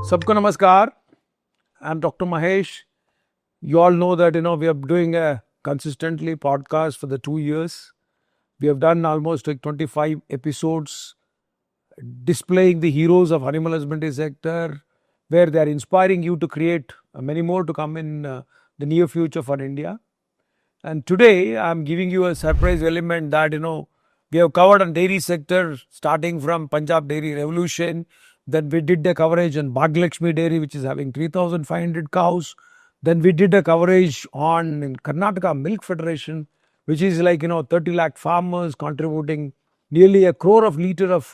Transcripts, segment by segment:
Sabko namaskar. I'm Dr. Mahesh. You all know that we are doing a consistently podcast for the 2 years. We have done almost like 25 episodes displaying the heroes of animal husbandry sector, where they are inspiring you to create many more to come in the near future for India. And today I'm giving you a surprise element that we have covered on dairy sector starting from Punjab Dairy Revolution. Then we did the coverage on Bhaglakshmi Dairy, which is having 3,500 cows. Then we did a coverage on in Karnataka Milk Federation, which is like 30 lakh farmers contributing nearly a crore of liter of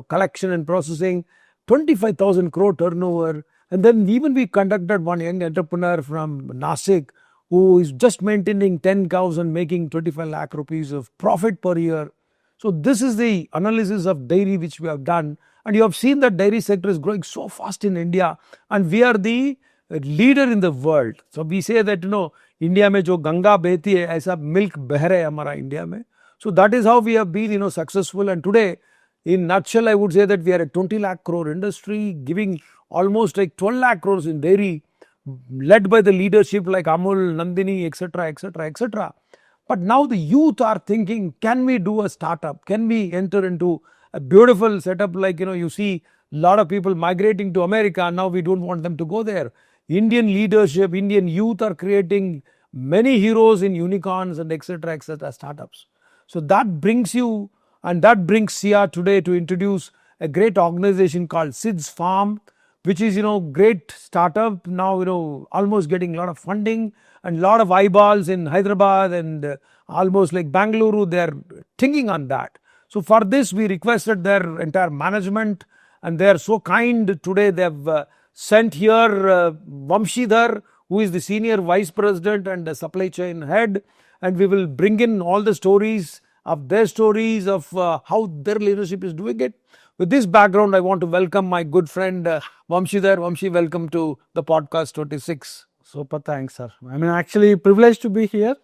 collection and processing, 25,000 crore turnover. And then even we conducted one young entrepreneur from Nasik who is just maintaining 10 cows and making 25 lakh rupees of profit per year. So this is the analysis of dairy which we have done, and you have seen that dairy sector is growing so fast in India, and we are the leader in the world. So we say that India में जो गंगा बहती है ऐसा milk बह रहा है हमारा India में. So that is how we have been successful, and today in nutshell I would say that we are a 20 lakh crore industry giving almost like 12 lakh crores in dairy, led by the leadership like Amul, Nandini, etc., etc., etc. But now the youth are thinking, can we do a startup? Can we enter into a beautiful setup like, you see a lot of people migrating to America. Now we don't want them to go there. Indian leadership, Indian youth are creating many heroes in unicorns and etc., startups. So that brings you, and that brings CEAH today to introduce a great organization called CEAH Farm, which is great startup now, almost getting a lot of funding and a lot of eyeballs in Hyderabad and almost like Bangalore. They are thinking on that. So for this we requested their entire management, and they are so kind. Today they have sent here Vamseedhar, who is the senior vice president and the supply chain head, and we will bring in all the stories of their stories of how their leadership is doing it. With this background, I want to welcome my good friend Vamseedhar. Vamshi, welcome to the podcast 26. Super, thanks, sir. I'm actually privileged to be here.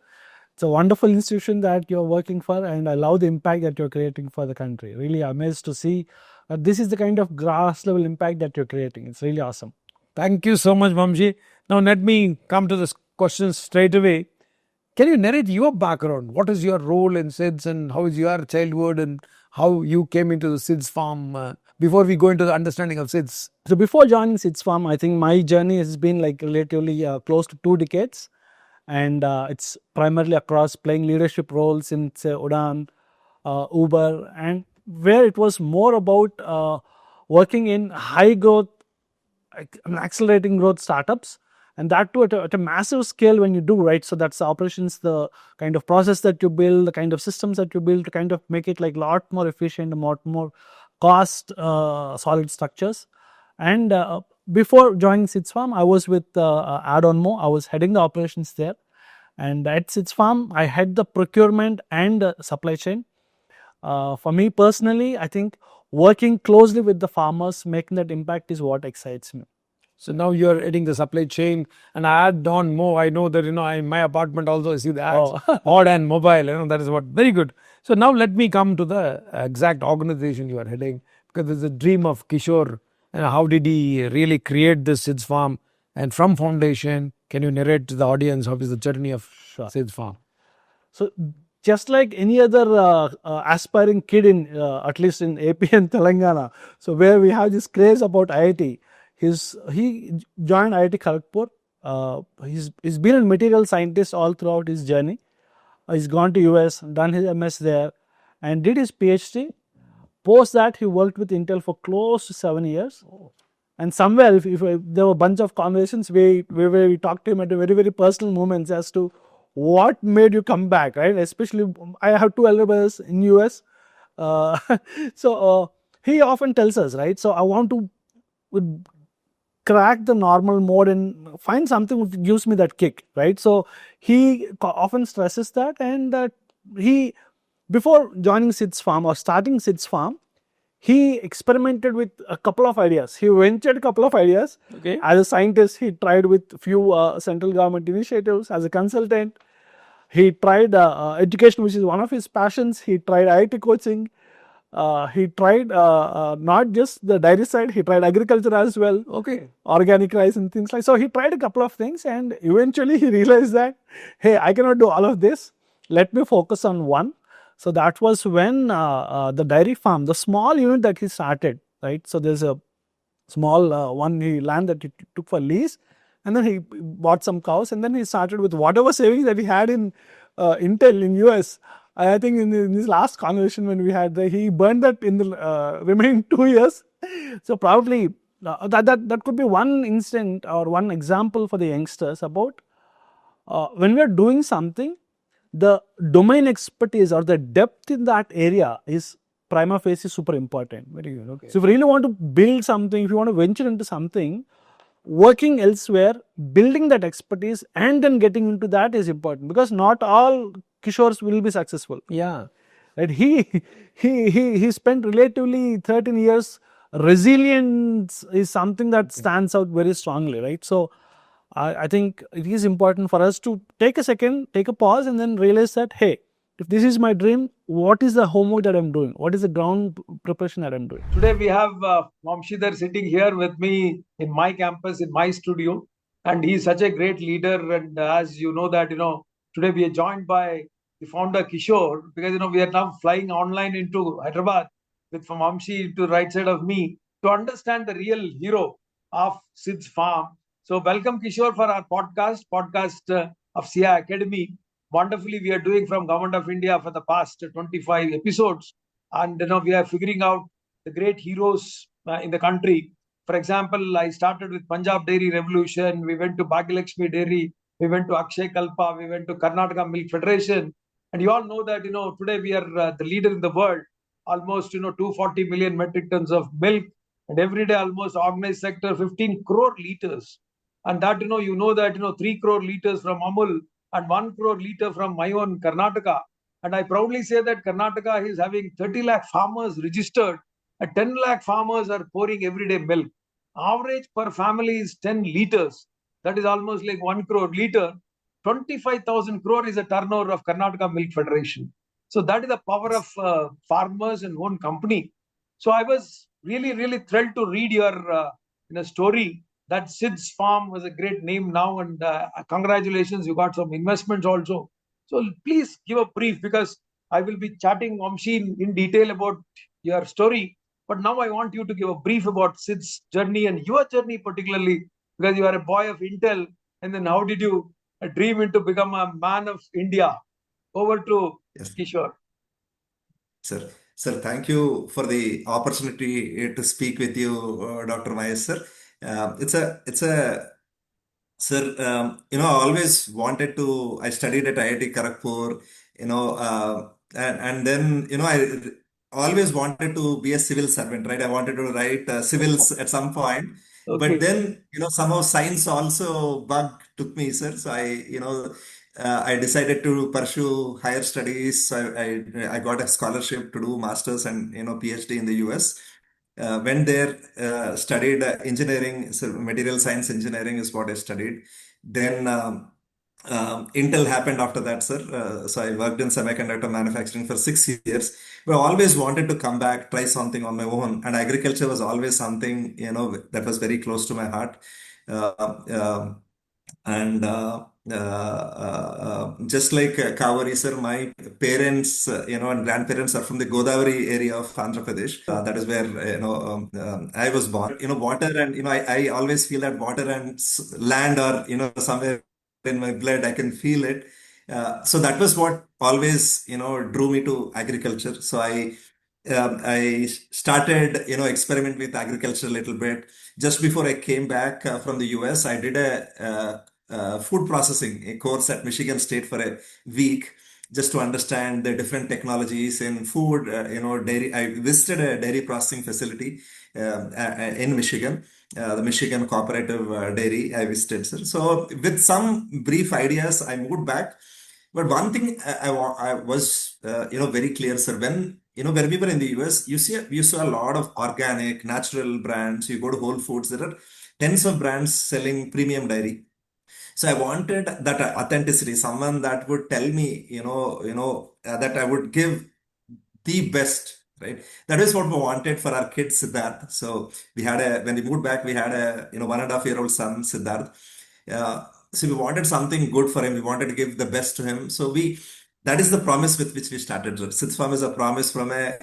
It's a wonderful institution that you're working for, and I love the impact that you're creating for the country. Really amazed to see that this is the kind of grass level impact that you're creating. It's really awesome. Thank you so much, Vamshi. Now let me come to this question straight away. Can you narrate your background? What is your role in CEAH, and how is your childhood, and how you came into the CEAH Farm before we go into the understanding of CEAH? So before joining CEAH Farm, I think my journey has been like relatively close to 2 decades. And it's primarily across playing leadership roles in say Udan, Uber, and where it was more about working in high growth, accelerating growth startups, and that too at a massive scale when you do, right? So that's the operations, the kind of process that you build, the kind of systems that you build to kind of make it like a lot more efficient, a lot more cost solid structures. And before joining CEAH Farm, I was with Add-on-Mo. I was heading the operations there. And at CEAH Farm, I had the procurement and supply chain. For me personally, I think working closely with the farmers, making that impact is what excites me. So now you're heading the supply chain, and I add on more. I know that in my apartment also I see the ads, odd and mobile. That is what very good. So now let me come to the exact organization you are heading, because it's a dream of Kishore. And how did he really create this CEAH Farm? And from foundation, can you narrate to the audience how is the journey of CEAH Farm? So just like any other aspiring kid in at least in AP and Telangana, so where we have this craze about IIT. He joined IIT Kharagpur. He's been a material scientist all throughout his journey. He's gone to US, done his MS there, and did his PhD. Post that, he worked with Intel for close to 7 years. And somewhere, if there were a bunch of conversations where we talked to him at a very, very personal moments as to what made you come back, right? Especially, I have 2 elder brothers in US. So he often tells us, right? So I want to crack the normal mode and find something which gives me that kick, right? So he often stresses that, and that he, before joining CEAH Farm or starting CEAH Farm, he experimented with a couple of ideas. He ventured a couple of ideas. Okay. As a scientist, he tried with few central government initiatives. As a consultant, he tried education, which is one of his passions. He tried IIT coaching. he tried not just the dairy side, he tried agriculture as well, Okay. organic rice and things like. So he tried a couple of things, and eventually he realized that, hey, I cannot do all of this. Let me focus on one. So that was when the dairy farm, the small unit that he started, right? So there's a small land that he took for lease, and then he bought some cows, and then he started with whatever savings that he had in Intel in US. I think in this last conversation when we had, he burned that in the remaining 2 years. So probably that could be one instant or one example for the youngsters about when we are doing something, the domain expertise or the depth in that area is prima facie super important. Very good. Okay. So if you really want to build something, if you want to venture into something, working elsewhere, building that expertise and then getting into that is important, because not all Kishores will be successful. Yeah. Right? He spent relatively 13 years. Resilience is something that stands out very strongly, right? So I think it is important for us to take a second, take a pause, and then realize that, hey, if this is my dream, what is the homework that I'm doing? What is the ground preparation that I'm doing? Today we have Vamseedhar sitting here with me in my campus, in my studio, and he's such a great leader. And as you know that, today we are joined by the founder Kishore, because we are now flying online into Hyderabad with from Wamshi to right side of me to understand the real hero of Sid's farm. So welcome Kishore for our podcast of CEAH Academy. Wonderfully, we are doing from Government of India for the past 25 episodes, and we are figuring out the great heroes in the country. For example, I started with Punjab Dairy Revolution. We went to Bhagilakshmi Dairy. We went to Akshay Kalpa. We went to Karnataka Milk Federation. And you all know that today we are the leader in the world. Almost 240 million metric tons of milk, and every day almost organized sector 15 crore liters. And that that 3 crore liters from Amul and 1 crore liter from my own Karnataka. And I proudly say that Karnataka is having 30 lakh farmers registered. 10 lakh farmers are pouring everyday milk. Average per family is 10 liters. That is almost like 1 crore liter. 25,000 crore is a turnover of Karnataka Milk Federation. So that is the power of farmers and own company. So I was really, really thrilled to read your story that Sid's Farm was a great name now, and congratulations, you got some investments also. So please give a brief, because I will be chatting Wamshi in detail about your story. But now I want you to give a brief about Sid's journey and your journey particularly, because you are a boy of Intel, and then how did you dream into become a man of India? Over to Yes, Kishore. sir. Sir, thank you for the opportunity to speak with you, Dr. Mahesh, sir. It's a Sir, I always wanted to. I studied at IIT Kharagpur, and then, I always wanted to be a civil servant, right? I wanted to write civils at some point, but Okay. then, somehow science also bug took me, sir. So I decided to pursue higher studies. I got a scholarship to do masters and, PhD in the US. Went there, studied engineering, so material science engineering is what I studied. Then Intel happened after that, sir. So I worked in semiconductor manufacturing for 6 years. But I always wanted to come back, try something on my own. And agriculture was always something, that was very close to my heart. Uh, and just like Kaveri, sir, my parents, and grandparents are from the Godavari area of Andhra Pradesh. That is where, I was born. Water and, I always feel that water and land are, somewhere in my blood. I can feel it. So that was what always, drew me to agriculture. So I started, experiment with agriculture a little bit. Just before I came back from the US, I did a food processing a course at Michigan State for a week, just to understand the different technologies in food. Dairy. I visited a dairy processing facility in Michigan, the Michigan Cooperative Dairy. I visited, sir. So with some brief ideas, I moved back. But one thing I was, very clear, sir. When we were in the US, you saw a lot of organic, natural brands. You go to Whole Foods, there are tens of brands selling premium dairy. So I wanted that authenticity, someone that would tell me, that I would give the best, right? That is what we wanted for our kid Siddharth. So when we moved back, we had a 1.5-year-old son Siddharth. So we wanted something good for him. We wanted to give the best to him. That is the promise with which we started. Sixth Farm is a promise from a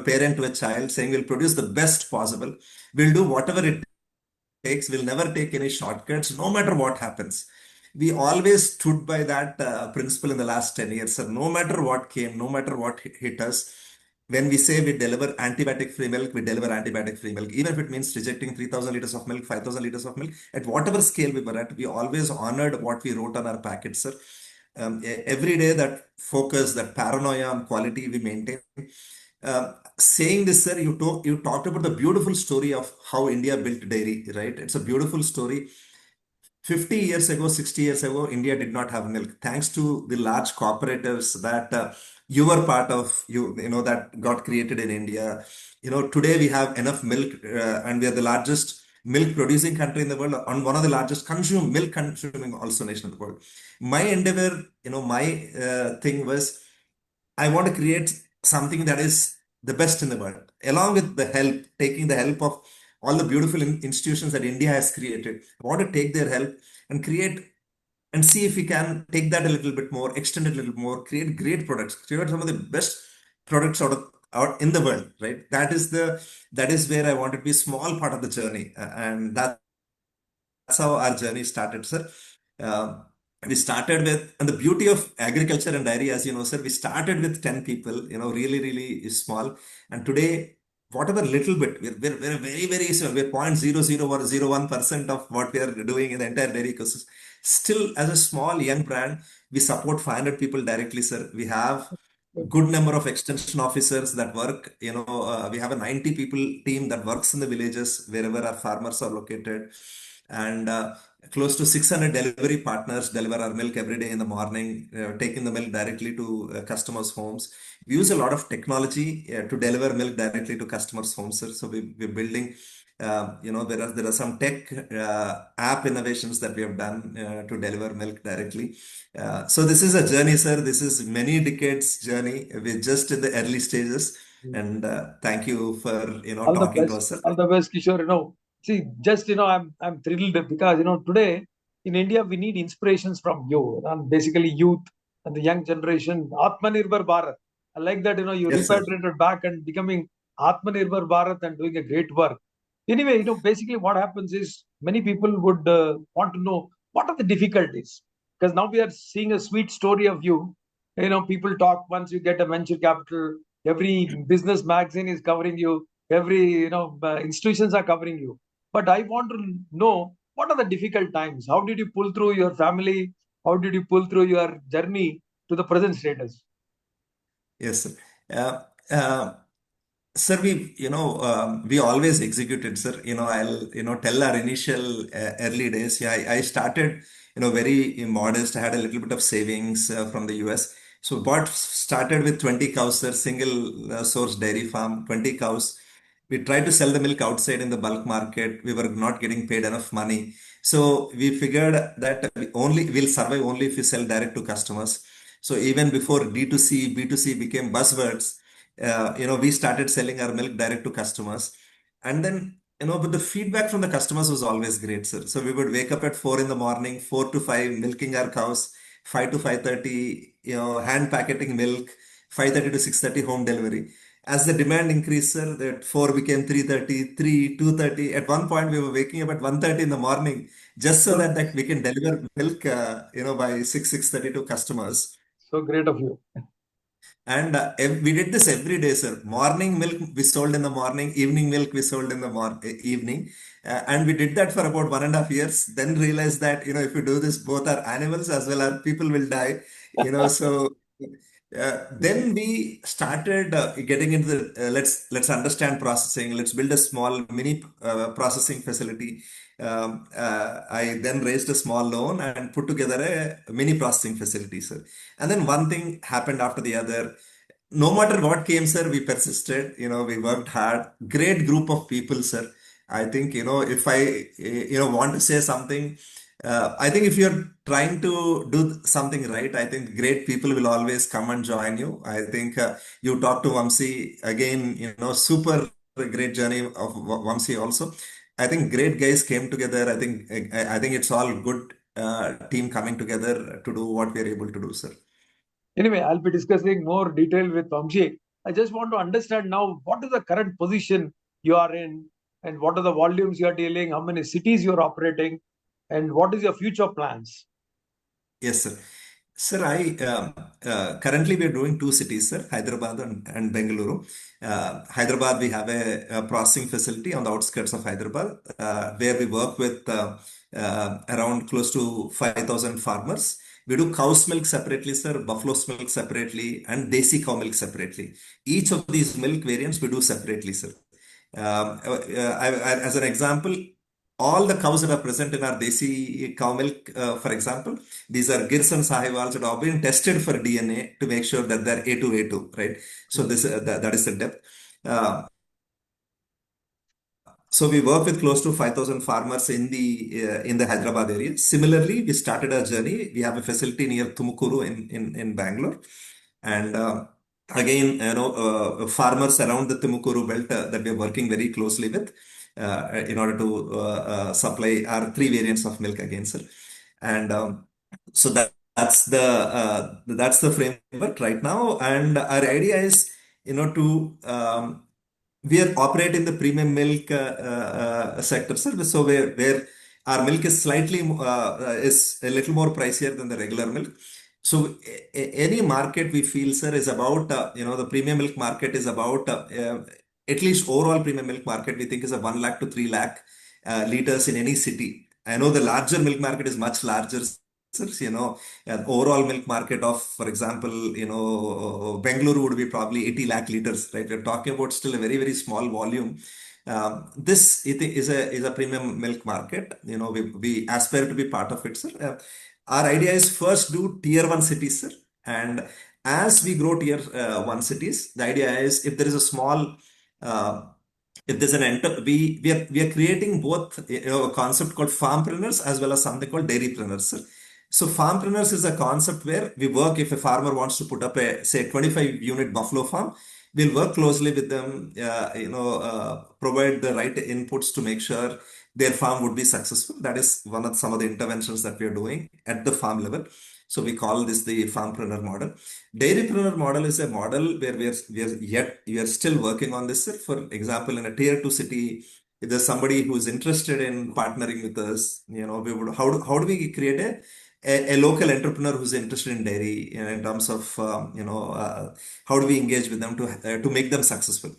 parent to a child saying we'll produce the best possible. We'll do whatever it takes. We'll never take any shortcuts, no matter what happens. We always stood by that principle in the last 10 years, sir. No matter what came, no matter what hit us, when we say we deliver antibiotic free milk, we deliver antibiotic free milk. Even if it means rejecting 3,000 liters of milk, 5,000 liters of milk, at whatever scale we were at, we always honored what we wrote on our packets, sir. Every day, that focus, that paranoia on quality we maintain. Saying this, sir, you talked about the beautiful story of how India built dairy, right? It's a beautiful story. 50 years ago, 60 years ago, India did not have milk. Thanks to the large cooperatives that you were part of, that got created in India. Today we have enough milk, and we are the largest milk producing country in the world, and one of the largest milk consuming also nation in the world. My endeavor, my thing was, I want to create something that is the best in the world, along with taking the help of all the beautiful institutions that India has created. I want to take their help and create and see if we can take that a little bit more, extend it a little more, create great products, create some of the best products out in the world, right? That is where I want to be a small part of the journey, and that's how our journey started, sir. Uh, we started with, and the beauty of agriculture and dairy, as you know, sir, we started with 10 people, really, really small. And today, whatever little bit, we're very, very small. We're 0.0001% of what we are doing in the entire dairy ecosystem. Still, as a small, young brand, we support 500 people directly, sir. We have good number of extension officers that work. We have a 90 people team that works in the villages wherever our farmers are located, and close to 600 delivery partners deliver our milk every day in the morning, taking the milk directly to customers' homes. We use a lot of technology to deliver milk directly to customers' homes, sir. So we're building. There are some tech app innovations that we have done to deliver milk directly. So this is a journey, sir. This is many decades journey. We're just in the early stages, and thank you for All the talking to best. us, sir. All the best, Kishore. See, just I'm thrilled because today in India we need inspirations from you and basically youth and the young generation. Atmanirbhar Bharat. I like that you Yes, sir. repatriated back and becoming Atmanirbhar Bharat and doing a great work. Anyway, basically what happens is many people would want to know what are the difficulties, because now we are seeing a sweet story of you. People talk once you get a venture capital, every business magazine is covering you, every institutions are covering you. But I want to know what are the difficult times. How did you pull through your family? How did you pull through your journey to the present status? Yes, sir. Uh, uh, Sir, we always executed, sir. I'll, tell our initial early days. Yeah, I started, very modest. I had a little bit of savings from the US. So, started with 20 cows, sir, single source dairy farm, 20 cows. We tried to sell the milk outside in the bulk market. We were not getting paid enough money. So, we figured that we'll survive only if we sell direct to customers. So, even before D2C, B2C became buzzwords, we started selling our milk direct to customers. And then, but the feedback from the customers was always great, sir. So we would wake up at 4 in the morning, 4 to 5, milking our cows, 5 to 5:30, hand packeting milk, 5:30 to 6:30 home delivery. As the demand increased, sir, that 4 became 3:30, 3, 2:30. At one point, we were waking up at 1:30 in the morning just so So, that we can deliver milk, by 6:30 to customers. so great of you. And we did this every day, sir. Morning milk we sold in the morning, evening milk we sold in the evening. And we did that for about 1.5 years. Then realized that, if you do this, both our animals as well as people will die. So then we started getting into the, let's understand processing. Let's build a small mini processing facility. I then raised a small loan and put together a mini processing facility, sir. And then one thing happened after the other. No matter what came, sir, we persisted. We worked hard. Great group of people, sir. I think, if I, want to say something, I think if you're trying to do something right, I think great people will always come and join you. I think you talk to Vamsi again, super great journey of Vamsi also. I think great guys came together. I think it's all good team coming together to do what we are able to do, sir. Anyway, I'll be discussing more detail with Vamshi. I just want to understand now what is the current position you are in, and what are the volumes you are dealing, how many cities you are operating, and what is your future plans? Yes, sir. Sir, I currently we are doing two cities, sir, Hyderabad and Bengaluru. Hyderabad, we have a processing facility on the outskirts of Hyderabad, where we work with around close to 5,000 farmers. We do cow's milk separately, sir, buffalo's milk separately, and desi cow milk separately. Each of these milk variants we do separately, sir. As an example, all the cows that are present in our desi cow milk, for example, these are Girs and Sahewals that have been tested for DNA to make sure that they're A2 A2, right? So that is the depth. Uh, so we work with close to 5,000 farmers in the Hyderabad area. Similarly, we started our journey. We have a facility near Tumukuru in Bangalore, and again, farmers around the Tumukuru belt that we are working very closely with in order to supply our three variants of milk again, sir. And so that's the framework right now. And our idea is, to we are operate in the premium milk sector, sir. So where our milk is slightly is a little more pricier than the regular milk. So any market we feel, sir, is about the premium milk market is about at least overall premium milk market we think is a 1 lakh to 3 lakh liters in any city. I know the larger milk market is much larger. Sir, an overall milk market of, for example, Bengaluru would be probably 80 lakh liters, right? We're talking about still a very, very small volume. This is a premium milk market. We aspire to be part of it, sir. Our idea is first do tier one cities, sir. And as we grow tier one cities, the idea is if there is a small uh, if there's an enter we are creating both a concept called farmpreneurs as well as something called dairypreneurs, sir. So farmpreneurs is a concept where we work if a farmer wants to put up a say 25 unit buffalo farm, we'll work closely with them, provide the right inputs to make sure their farm would be successful. That is one of some of the interventions that we are doing at the farm level. So we call this the farmpreneur model. Dairypreneur model is a model where we are still working on this. Sir. For example, in a tier two city, if there's somebody who is interested in partnering with us, we would how do we create a local entrepreneur who's interested in dairy, in terms of how do we engage with them to make them successful.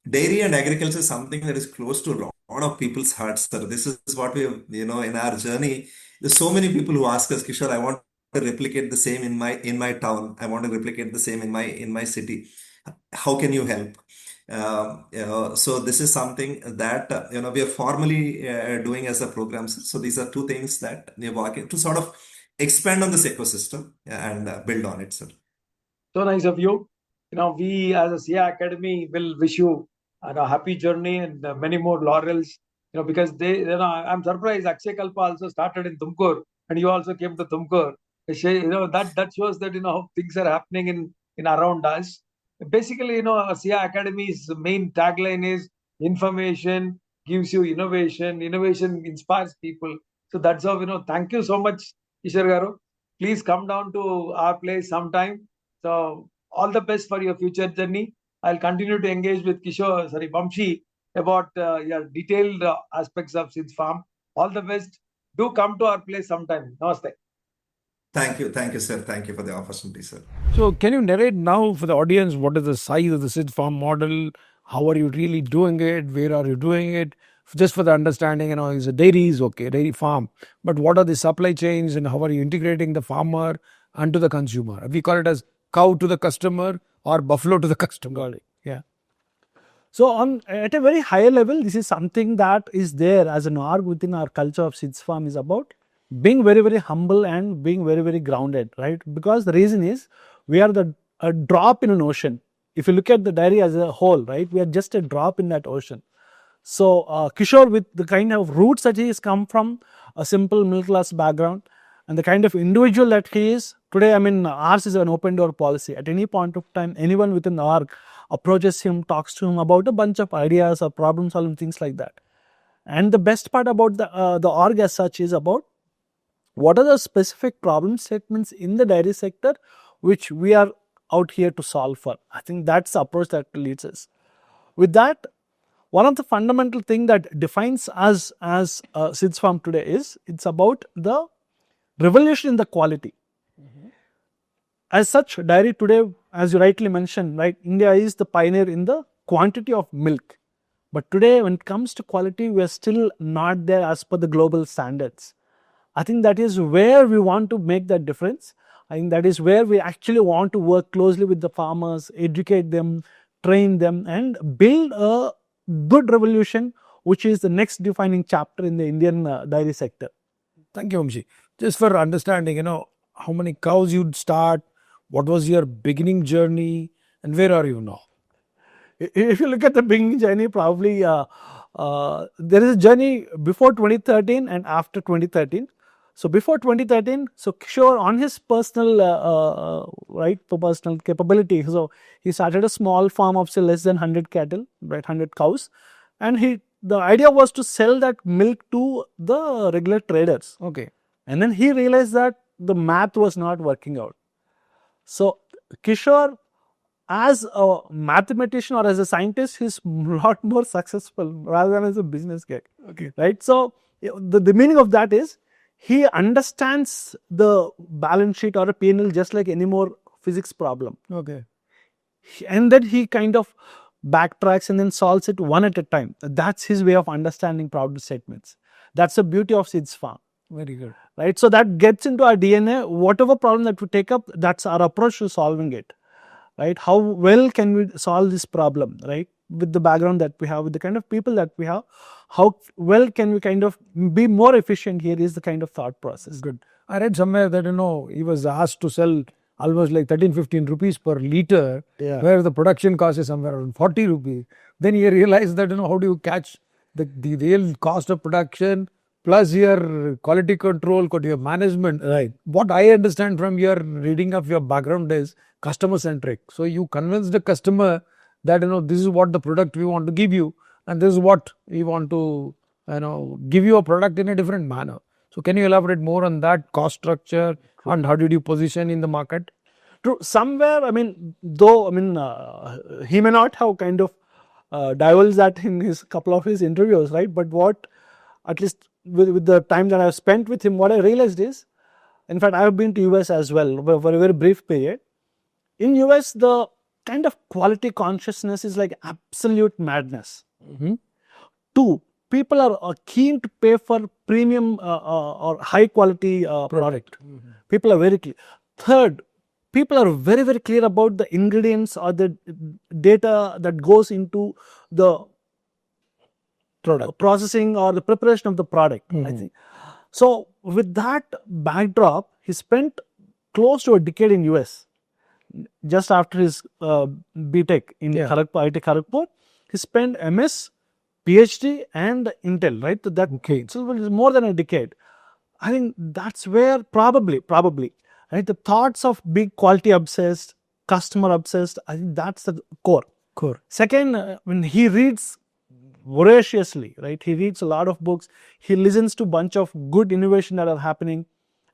Dairy and agriculture is something that is close to a lot of people's hearts, sir. This is what we have, in our journey. There's so many people who ask us, Kishore, I want to replicate the same in my town. I want to replicate the same in my city. How can you help? So this is something that we are formally doing as a program, sir. So these are two things that we are working to sort of expand on this ecosystem and build on it, sir. So nice of you. We as a CEAH Academy will wish you a happy journey and many more laurels. Because I'm surprised Akshay Kalpa also started in Tumkur, and you also came to Tumkur. That shows that how things are happening in around us. Basically, CEAH Academy's main tagline is information gives you innovation. Innovation inspires people. So that's how. Thank you so much, Kishore Garu. Please come down to our place sometime. So all the best for your future journey. I'll continue to engage with Wamshi about your detailed aspects of Sid's farm. All the best. Do come to our place sometime. Namaste. Thank you, sir. Thank you for the opportunity, sir. So, can you narrate now for the audience what is the size of the Sid farm model? How are you really doing it? Where are you doing it? Just for the understanding, is a dairy is okay, dairy farm. But what are the supply chains and how are you integrating the farmer and to the consumer? We call it as cow to the customer or buffalo to the customer. Yeah. So at a very higher level, this is something that is there as an arc within our culture of Sid's Farm is about being very, very humble and being very, very grounded, right? Because the reason is we are a drop in an ocean. If you look at the dairy as a whole, right, we are just a drop in that ocean. So Kishore, with the kind of roots that he has come from, a simple middle class background, and the kind of individual that he is today, I mean, ours is an open door policy. At any point of time, anyone within the org approaches him, talks to him about a bunch of ideas or problem solving, things like that. And the best part about the org as such is about what are the specific problem statements in the dairy sector which we are out here to solve for. I think that's the approach that leads us. With that, one of the fundamental thing that defines us as Seeds Farm today is it's about the revolution in the quality. As such, dairy today, as you rightly mentioned, right, India is the pioneer in the quantity of milk. But today, when it comes to quality, we are still not there as per the global standards. I think that is where we want to make that difference. I think that is where we actually want to work closely with the farmers, educate them, train them, and build a good revolution, which is the next defining chapter in the Indian dairy sector. Thank you, Wamshi. Just for understanding, how many cows you'd start, what was your beginning journey, and where are you now? If you look at the beginning journey, probably there is a journey before 2013 and after 2013. So before 2013, so Kishore on his personal personal capability, so he started a small farm of say less than 100 cattle, right, 100 cows, and the idea was to sell that milk to the regular traders. Okay. And then he realized that the math was not working out. So Kishore, as a mathematician or as a scientist, he's a lot more successful rather than as a business guy. Okay. Right? So the meaning of that is he understands the balance sheet or a P&L just like any more physics problem. Okay. And then he kind of backtracks and then solves it one at a time. That's his way of understanding problem statements. That's the beauty of Seeds Farm. Very good. Right? So that gets into our DNA. Whatever problem that we take up, that's our approach to solving it. Right? How well can we solve this problem, right? With the background that we have, with the kind of people that we have, how well can we kind of be more efficient here is the kind of thought process. Good. I read somewhere that, he was asked to sell almost like 13-15 rupees per liter, where the production cost is somewhere around 40 rupees. Then he realized that, how do you catch the real cost of production plus your quality control, your management. Right. What I understand from your reading of your background is customer centric. So you convince the customer that this is what the product we want to give you, and this is what we want to give you a product in a different manner. So can you elaborate more on that cost structure and how did you position in the market? True. Somewhere, he may not have kind of divulged that in his couple of his interviews, right? But what, at least with the time that I've spent with him, what I realized is, in fact, I have been to US as well for a very brief period. In US, the kind of quality consciousness is like absolute madness. Mm-hmm. Two, people are keen to pay for premium or high quality product. Mm-hmm. People are very clear. Third, people are very, very clear about the ingredients or the data that goes into the Product processing or the preparation of the product. Mm-hmm. I think so. With that backdrop, he spent close to a decade in US. Just after his BTech in Kharagpur, IT Kharagpur, he spent MS, PhD, and Intel. Right, that so it's more than a decade. I think that's where probably, right, the thoughts of big quality obsessed, customer obsessed. I think that's the core. Second, when he reads voraciously, right? He reads a lot of books. He listens to a bunch of good innovation that are happening.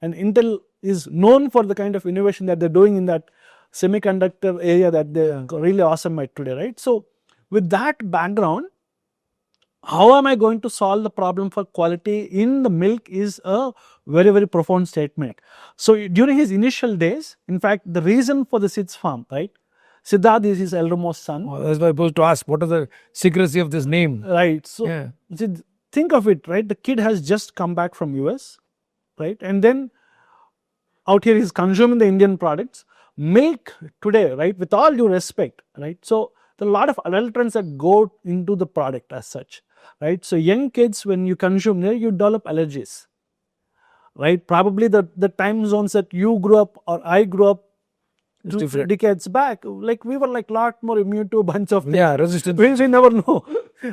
And Intel is known for the kind of innovation that they're doing in that semiconductor area that they're really awesome at today, right? So with that background, how am I going to solve the problem for quality in the milk is a very, very profound statement. So during his initial days, in fact, the reason for the Seeds Farm, right? Siddharth is his eldermost son. Oh, that's why I supposed to ask, what is the secrecy of this name? Right. So think of it, right? The kid has just come back from US, right? And then out here he's consuming the Indian products. Milk today, right? With all due respect, right? So there are a lot of adulterants that go into the product as such, right? So young kids, when you consume there, you develop allergies, right? Probably the time zones that you grew up or I grew up decades back, like we were like a lot more immune to a bunch of things. Resistance. We never know,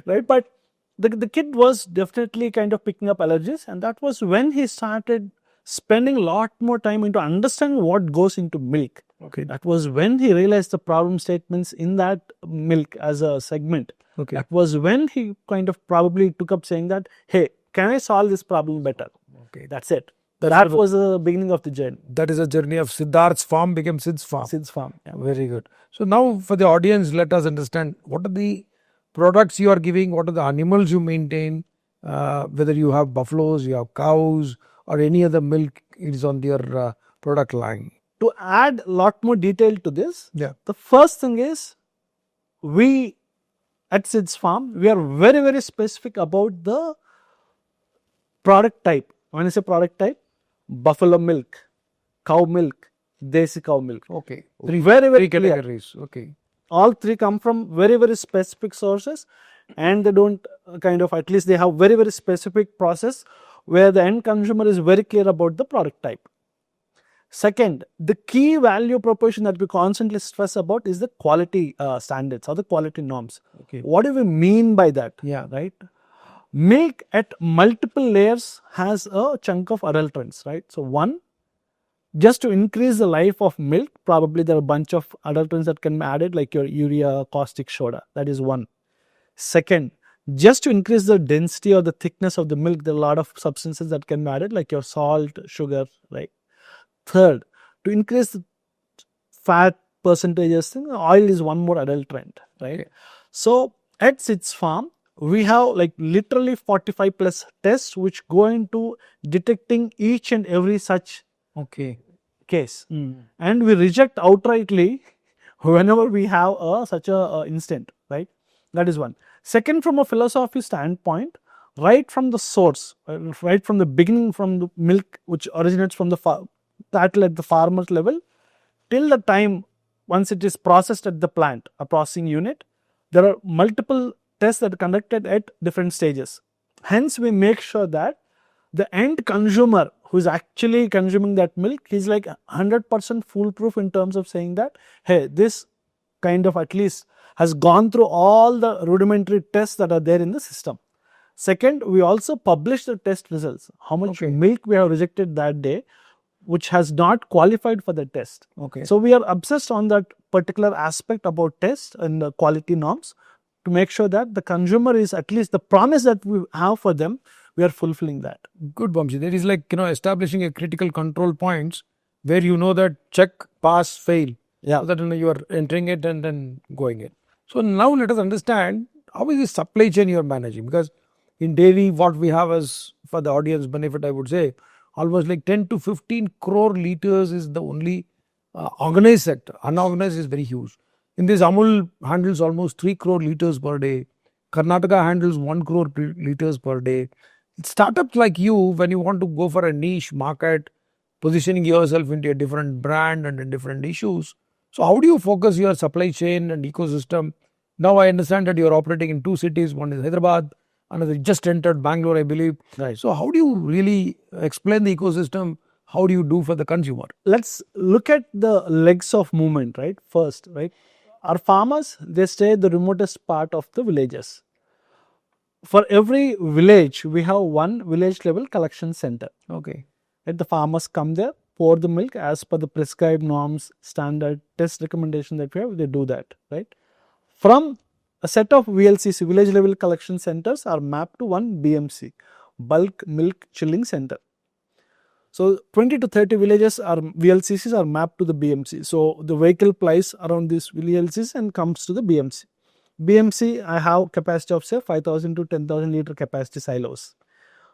right? But the kid was definitely kind of picking up allergies, and that was when he started spending a lot more time into understanding what goes into milk. Okay. That was when he realized the problem statements in that milk as a segment. Okay. That was when he kind of probably took up saying that, hey, can I solve this problem better? Okay. That's it. That's that the- was the beginning of the journey. That is a journey of Siddharth's farm became Sid's farm. Sid's farm. Yeah. Very good. So now for the audience, let us understand what are the products you are giving, what are the animals you maintain, whether you have buffaloes, you have cows, or any other milk is on your product line. To add a lot more detail to this, Yeah. the first thing is we at Sid's farm, we are very, very specific about the product type. When I say product type, buffalo milk, cow milk, desi cow milk. Okay. Very, very Three clear. categories. Okay. All three come from very, very specific sources, and they don't kind of, at least they have very, very specific process where the end consumer is very clear about the product type. Second, the key value proposition that we constantly stress about is the quality standards or the quality norms. Okay. What do we mean by that? Yeah. Right? Milk at multiple layers has a chunk of adulterants, right? So one, just to increase the life of milk, probably there are a bunch of adulterants that can be added, like your urea, caustic soda. That is one. Second, just to increase the density or the thickness of the milk, there are a lot of substances that can be added, like your salt, sugar, right? Third, to increase the fat percentages, oil is one more adulterant, right? Okay. So at Sid's farm, we have like literally 45 plus tests which go into detecting each and every such Okay. case, and we reject outrightly whenever we have such a instant, right? That is one. Second, from a philosophy standpoint, right from the source, right from the beginning, from the milk which originates from the cattle at the farmer's level, till the time once it is processed at the plant, a processing unit, there are multiple tests that are conducted at different stages. Hence, we make sure that the end consumer who is actually consuming that milk, he's like 100% foolproof in terms of saying that, hey, this kind of at least has gone through all the rudimentary tests that are there in the system. Second, we also publish the test results, how much Okay. milk we have rejected that day, which has not qualified for the test. Okay. So we are obsessed on that particular aspect about test and the quality norms to make sure that the consumer is, at least the promise that we have for them, we are fulfilling that. Good, Vamshi. There is like, establishing a critical control points where you know that check, pass, fail. Yeah. So that you are entering it and then going it. So now let us understand how is the supply chain you are managing, because in dairy what we have as, for the audience benefit, I would say almost like 10 to 15 crore liters is the only organized sector. Unorganized is very huge. In this, Amul handles almost 3 crore liters per day. Karnataka handles 1 crore liters per day. Startups like you, when you want to go for a niche market, positioning yourself into a different brand and in different issues. So how do you focus your supply chain and ecosystem? Now I understand that you are operating in 2 cities. One is Hyderabad, another just entered Bangalore, I believe. Right. So how do you really explain the ecosystem? How do you do for the consumer? Let's look at the legs of movement, right? First, right? Our farmers, they stay at the remotest part of the villages. For every village, we have one village level collection center. Okay. Right? The farmers come there, pour the milk as per the prescribed norms, standard test recommendation that we have, they do that, right? From a set of VLCC, village level collection centers, are mapped to one BMC, bulk milk chilling center. So 20 to 30 villages are VLCCs are mapped to the BMC. So the vehicle plies around these VLCCs and comes to the BMC. BMC, I have capacity of say 5,000 to 10,000 liter capacity silos.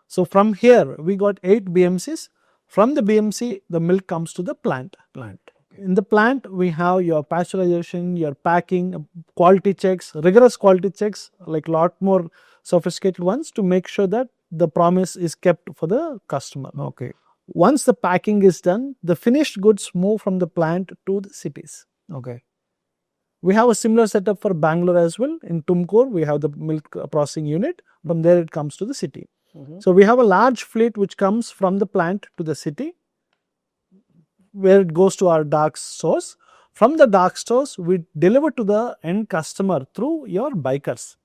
So from here, we got 8 BMCs. From the BMC, the milk comes to the plant. In the plant, we have your pasteurization, your packing, quality checks, rigorous quality checks, like a lot more sophisticated ones to make sure that the promise is kept for the customer. Okay. Once the packing is done, the finished goods move from the plant to the cities. Okay. We have a similar setup for Bangalore as well. In Tumkur, we have the milk processing unit. From there, it comes to the city. So we have a large fleet which comes from the plant to the city, where it goes to our dark stores. From the dark stores, we deliver to the end customer through your bikers.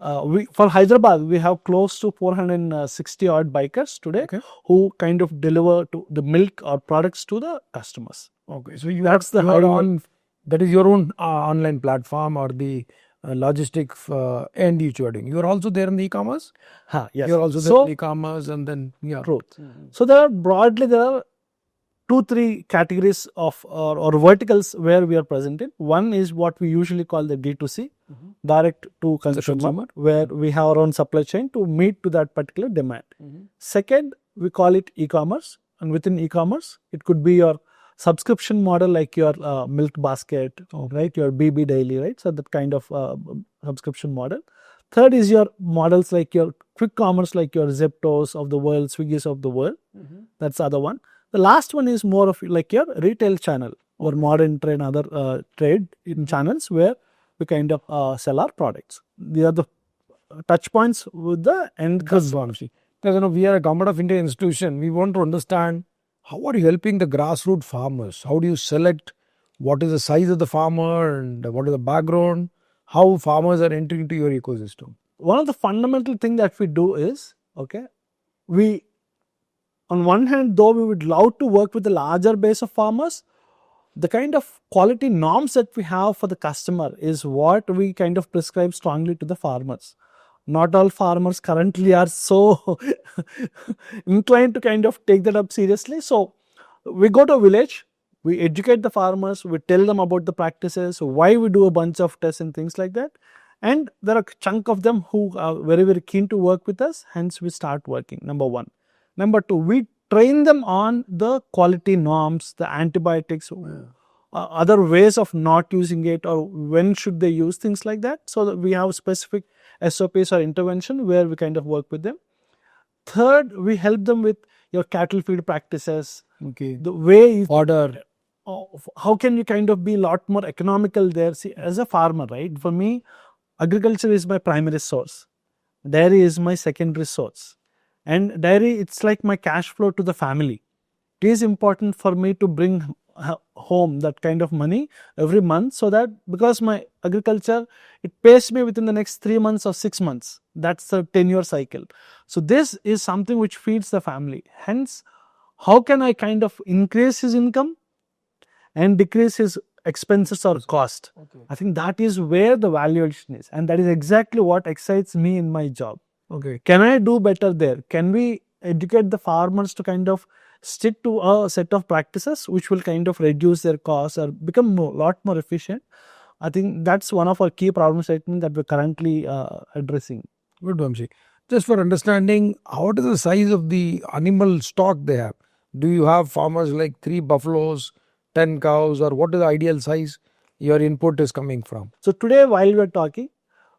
For Hyderabad, we have close to 460 odd bikers today Okay. who kind of deliver to the milk or products to the customers. Okay, so That's the you are how- on, that is your own online platform or the logistic end which you are doing. You are also there in the e-commerce? Yes. You are also there in So, e-commerce and then, yeah. truth. So there are 2-3 categories of or verticals where we are present in. One is what we usually call the D2C, direct to consumer, where we have our own supply chain to meet to that particular demand. Second, we call it e-commerce, and within e-commerce, it could be your subscription model like your milk basket, right? Your BB daily, right? So that kind of subscription model. Third is your models like your quick commerce, like your Zeptos of the world, Swiggies of the world. That's the other one. The last one is more of like your retail channel or modern trade, other trade in channels where we kind of sell our products. These are the touch points with the end customer. Vamshi. Because we are a Government of India institution. We want to understand how are you helping the grassroots farmers? How do you select what is the size of the farmer and what is the background? How farmers are entering into your ecosystem? One of the fundamental thing that we do is, we on one hand, though we would love to work with a larger base of farmers, the kind of quality norms that we have for the customer is what we kind of prescribe strongly to the farmers. Not all farmers currently are so inclined to kind of take that up seriously. So we go to a village, we educate the farmers, we tell them about the practices, why we do a bunch of tests and things like that. And there are a chunk of them who are very, very keen to work with us, hence we start working, number one. Number two, we train them on the quality norms, the antibiotics, other ways of not using it or when should they use things like that. So that we have specific SOPs or intervention where we kind of work with them. Third, we help them with your cattle feed practices. Okay. The way Order. how can you kind of be a lot more economical there? See, as a farmer, right? For me, agriculture is my primary source. Dairy is my secondary source. And dairy, it's like my cash flow to the family. It is important for me to bring home that kind of money every month so that because my agriculture, it pays me within the next 3 months or 6 months. That's the 10-year cycle. So this is something which feeds the family. Hence, how can I kind of increase his income and decrease his expenses or cost? I think that is where the valuation is. And that is exactly what excites me in my job. Okay. Can I do better there? Can we educate the farmers to kind of stick to a set of practices which will kind of reduce their costs or become a lot more efficient? I think that's one of our key problem statements that we're currently addressing. Good, Vamshi. Just for understanding, what is the size of the animal stock they have? Do you have farmers like 3 buffaloes, 10 cows, or what is the ideal size your input is coming from? So today, while we're talking,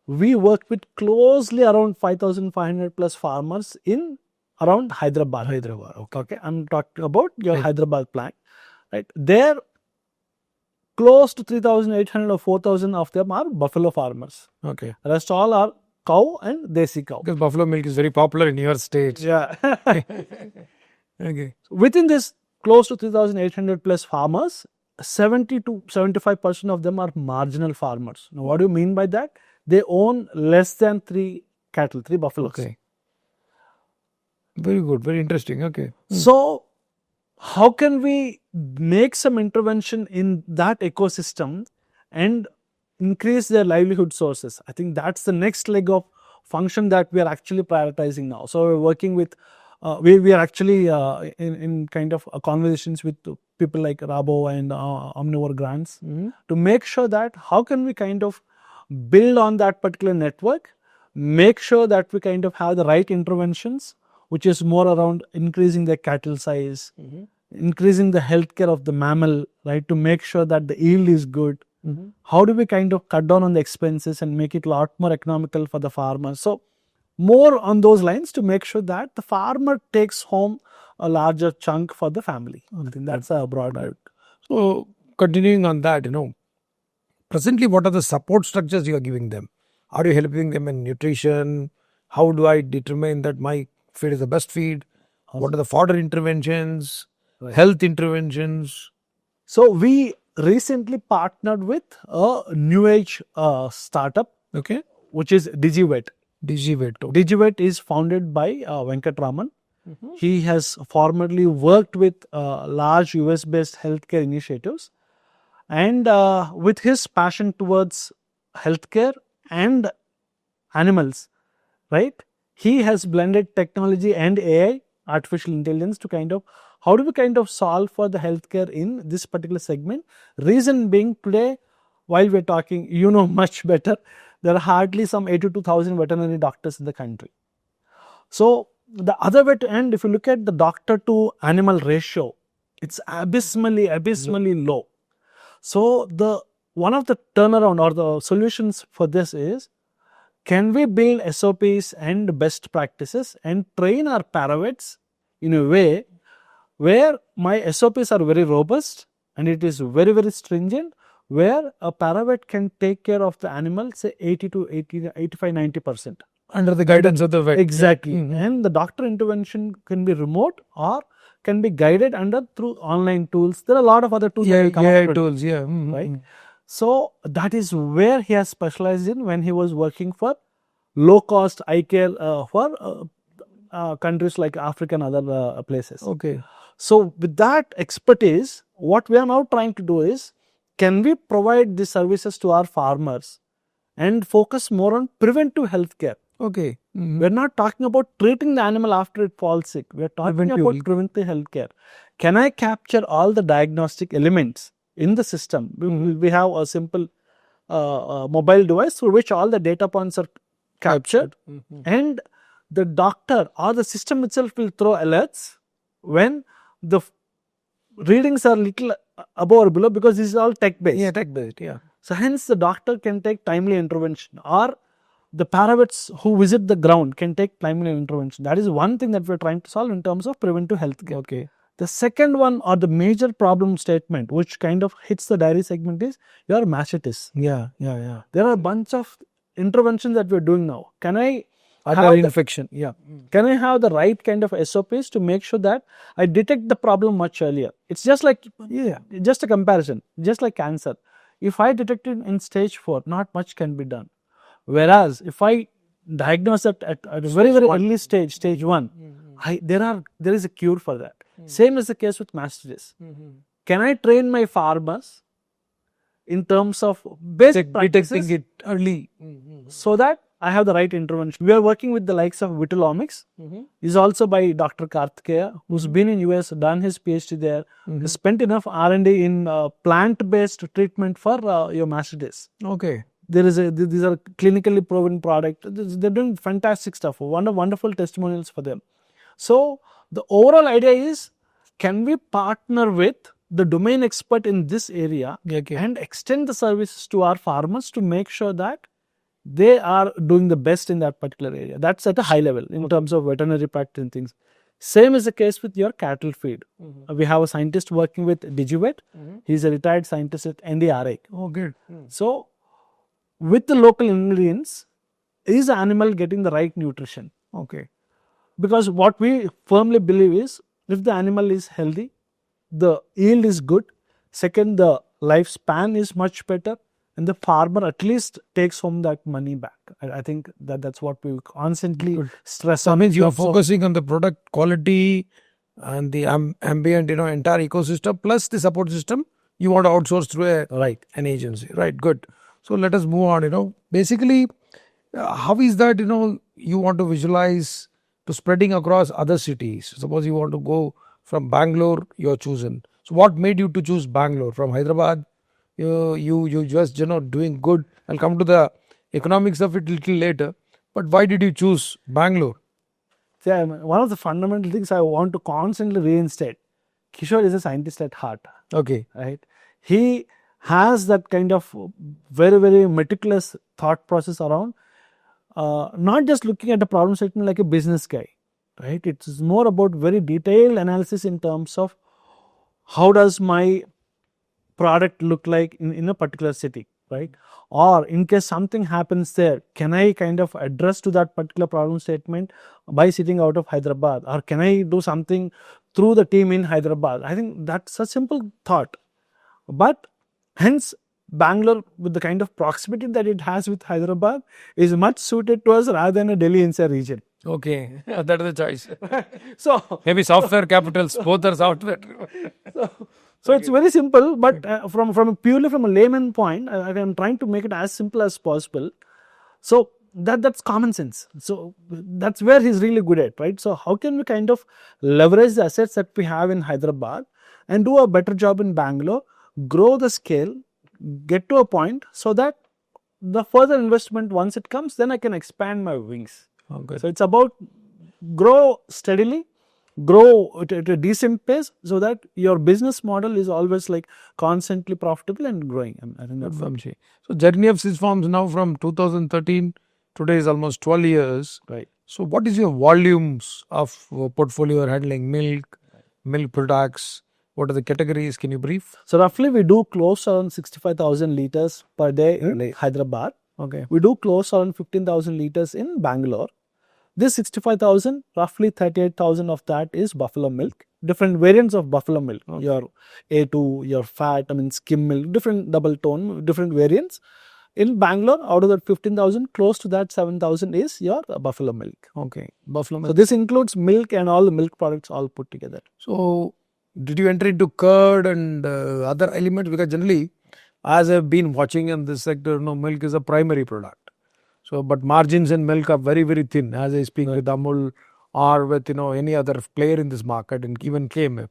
we work with closely around 5,500 plus farmers in around Hyderabad. Okay, I'm talking about your Hyderabad plant. Right, there, close to 3,800 or 4,000 of them are buffalo farmers. Okay. Rest all are cow and desi cow. Because buffalo milk is very popular in your state. Yeah. Okay. Within this close to 3,800 plus farmers, 70 to 75% of them are marginal farmers. Now, what do you mean by that? They own less than 3 cattle, 3 buffaloes. Okay. Very good. Very interesting. Okay. So, how can we make some intervention in that ecosystem and increase their livelihood sources? I think that's the next leg of function that we are actually prioritizing now. So, we're working with, we are actually in kind of conversations with people like Rabo and Omnivore Grants to make sure that how can we kind of build on that particular network, make sure that we kind of have the right interventions, which is more around increasing the cattle size, increasing the healthcare of the mammal, right, to make sure that the yield is good. How do we kind of cut down on the expenses and make it a lot more economical for the farmer? So, more on those lines to make sure that the farmer takes home a larger chunk for the family. I think that's a broad out. So, continuing on that, presently, what are the support structures you are giving them? Are you helping them in nutrition? How do I determine that my feed is the best feed? What are the fodder interventions, health interventions? So, we recently partnered with a new age startup. Okay. which is DigiVet. DigiVet. DigiVet is founded by Venkatraman. He has formerly worked with large US-based healthcare initiatives, and with his passion towards healthcare and animals, right? He has blended technology and AI, artificial intelligence, to kind of how do we kind of solve for the healthcare in this particular segment. Reason being, today, while we're talking, you know much better, there are hardly some 82,000 veterinary doctors in the country. So the other way to end, if you look at the doctor to animal ratio, it's abysmally low. So the one of the turnaround or the solutions for this is, can we build SOPs and best practices and train our paravets in a way where my SOPs are very robust and it is very stringent, where a paravet can take care of the animal, say 80 to 85, 90%. Under the guidance of the vet. Exactly. And the doctor intervention can be remote or can be guided through online tools. There are a lot of other tools. Tools, right? So that is where he has specialized in when he was working for low cost eye care for countries like Africa and other places. Okay. So with that expertise, what we are now trying to do is, can we provide these services to our farmers and focus more on preventive healthcare? Okay. We're not talking about treating the animal after it falls sick. We're talking about preventive healthcare. Can I capture all the diagnostic elements in the system? We have a simple mobile device through which all the data points are captured, and the doctor or the system itself will throw alerts when the readings are little above or below, because this is all tech based. Yeah, tech based. Yeah. So hence the doctor can take timely intervention, or the paravets who visit the ground can take timely intervention. That is one thing that we're trying to solve in terms of preventive healthcare. Okay. The second one, or the major problem statement which kind of hits the dairy segment, is your mastitis. Yeah. There are a bunch of interventions that we're doing now. Can I Other infection. Can I have the right kind of SOPs to make sure that I detect the problem much earlier? It's just like, just a comparison, just like cancer. If I detect it in stage 4, not much can be done. Whereas if I diagnose it at a very early stage, stage 1, there is a cure for that. Same is the case with mastitis. Can I train my farmers in terms of basic practices, detecting it early, so that I have the right intervention? We are working with the likes of Vitulomics. Is also by Dr. Karthikeya, who's been in US, done his PhD there, spent enough R&D in plant-based treatment for your mastitis. Okay. These are clinically proven product. They're doing fantastic stuff. Wonderful testimonials for them. So the overall idea is, can we partner with the domain expert in this area and extend the services to our farmers to make sure that they are doing the best in that particular area? That's at a high level in terms of veterinary practice and things. Same is the case with your cattle feed. We have a scientist working with DigiVet. He's a retired scientist at NDRI. Oh, good. So with the local ingredients, is the animal getting the right nutrition? Okay. Because what we firmly believe is, if the animal is healthy, the yield is good. Second, the lifespan is much better, and the farmer at least takes home that money back. I think that's what we constantly stress on. So means you are focusing on the product quality and the ambient, entire ecosystem, plus the support system you want to outsource through an agency. Right, good. So let us move on, basically, how is that, you want to visualize to spreading across other cities? Suppose you want to go from Bangalore, you're chosen. So what made you to choose Bangalore? From Hyderabad, you just, doing good. I'll come to the economics of it a little later. But why did you choose Bangalore? See, one of the fundamental things I want to constantly reinstate, Kishore is a scientist at heart. Okay. Right? He has that kind of very meticulous thought process around not just looking at the problem statement like a business guy, right? It's more about very detailed analysis in terms of how does my product look like in a particular city, right? Or in case something happens there, can I kind of address to that particular problem statement by sitting out of Hyderabad, or can I do something through the team in Hyderabad? I think that's a simple thought, but hence Bangalore, with the kind of proximity that it has with Hyderabad, is much suited to us rather than a Delhi NCR region. Okay, that is the choice. So, Maybe software capitals, both are software. so it's very simple, but from purely from a layman point, I am trying to make it as simple as possible. So that's common sense. So that's where he's really good at, right? So how can we kind of leverage the assets that we have in Hyderabad and do a better job in Bangalore, grow the scale, get to a point so that the further investment, once it comes, then I can expand my wings. Oh, good. So it's about grow steadily, grow at a decent pace so that your business model is always like constantly profitable and growing. I think Good, that's Vamshi. So journey of Sysforms now from 2013, today is almost 12 years. right. So what is your volumes of portfolio you're handling? Milk products, what are the categories? Can you brief? So roughly we do close around 65,000 liters per day in Hyderabad. Okay. We do close around 15,000 liters in Bangalore. This 65,000, roughly 38,000 of that is buffalo milk. Different variants of buffalo milk. Your A2, your fat, skim milk, different double tone, different variants. In Bangalore, out of that 15,000, close to that 7,000 is your buffalo milk. Okay. Buffalo So milk. this includes milk and all the milk products all put together. So did you enter into curd and other elements? Because generally, as I've been watching in this sector, milk is a primary product. So, but margins in milk are very, very thin. As I speak with Amul or with any other player in this market, and even KMF,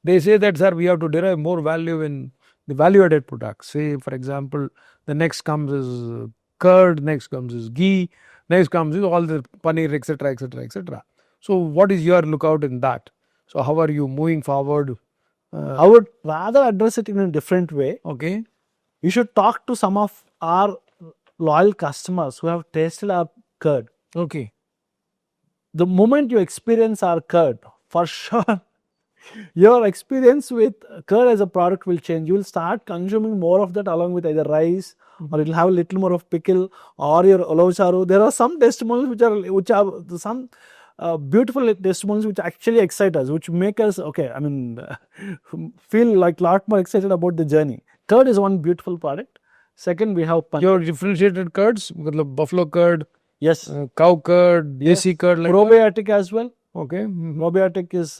they say that, sir, we have to derive more value in the value-added products. Say, for example, the next comes is curd, next comes is ghee, next comes is all the paneer, etc., etc., etc. So, what is your lookout in that? So, how are you moving forward? I would rather address it in a different way. Okay. You should talk to some of our loyal customers who have tasted our curd. Okay. The moment you experience our curd, for sure, your experience with curd as a product will change. You will start consuming more of that along with either rice, or it will have a little more of pickle, or your olav. There are some testimonials which are some beautiful testimonials which actually excite us, which make us feel like a lot more excited about the journey. Curd is one beautiful product. Second, we have Your differentiated curds, buffalo curd, yes, cow curd, desi curd, like probiotic as well. okay. Probiotic is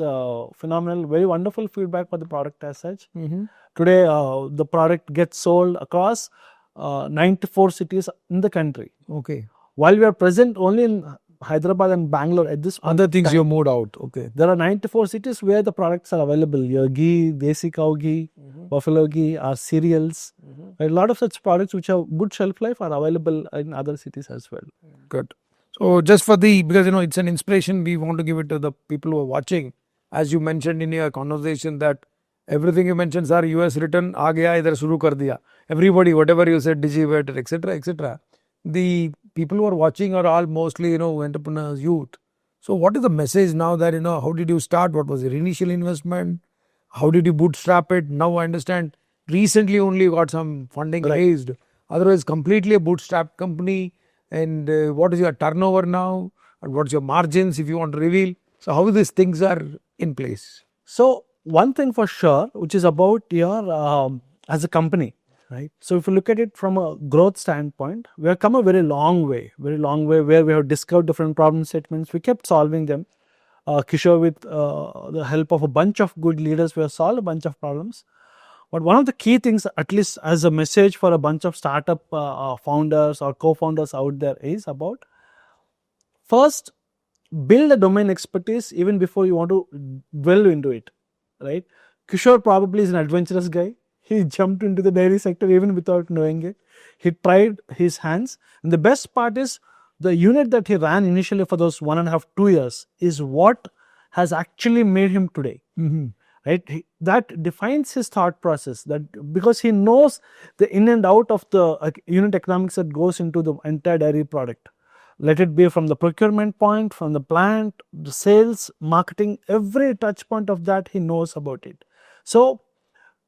phenomenal, very wonderful feedback for the product as such. Mm-hmm. Today, the product gets sold across 94 cities in the country. Okay. While we are present only in Hyderabad and Bangalore at this point, Other things you moved out. Okay. there are 94 cities where the products are available. Your ghee, desi cow ghee, buffalo ghee, our cereals. A lot of such products which have good shelf life are available in other cities as well. Good. So just for because it's an inspiration, we want to give it to the people who are watching. As you mentioned in your conversation that everything you mentioned, sir, US written, aa gaya, idhar shuru kar diya. Everybody, whatever you said, DigiVet, etc., etc. The people who are watching are all mostly, entrepreneurs, youth. So what is the message now that, how did you start? What was your initial investment? How did you bootstrap it? Now I understand recently only got some funding raised. Otherwise, completely a bootstrap company. And what is your turnover now? And what's your margins if you want to reveal? So how these things are in place? So one thing for sure, which is about your as a company, right? So if you look at it from a growth standpoint, we have come a very long way where we have discovered different problem statements. We kept solving them. Kishore, with the help of a bunch of good leaders, we have solved a bunch of problems. But one of the key things, at least as a message for a bunch of startup founders or co-founders out there, is about first, build a domain expertise even before you want to delve into it, right? Kishore probably is an adventurous guy. He jumped into the dairy sector even without knowing it. He tried his hands. And the best part is the unit that he ran initially for those 1.5, 2 years is what has actually made him today. Right? That defines his thought process, that because he knows the in and out of the unit economics that goes into the entire dairy product. Let it be from the procurement point, from the plant, the sales, marketing, every touch point of that he knows about it. So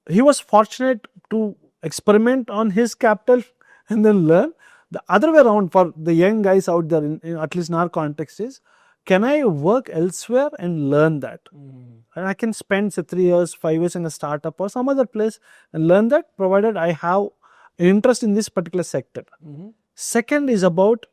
he was fortunate to experiment on his capital and then learn. The other way around for the young guys out there, at least in our context, is can I work elsewhere and learn that? And I can spend say 3 years, 5 years in a startup or some other place and learn that, provided I have interest in this particular sector. Second is about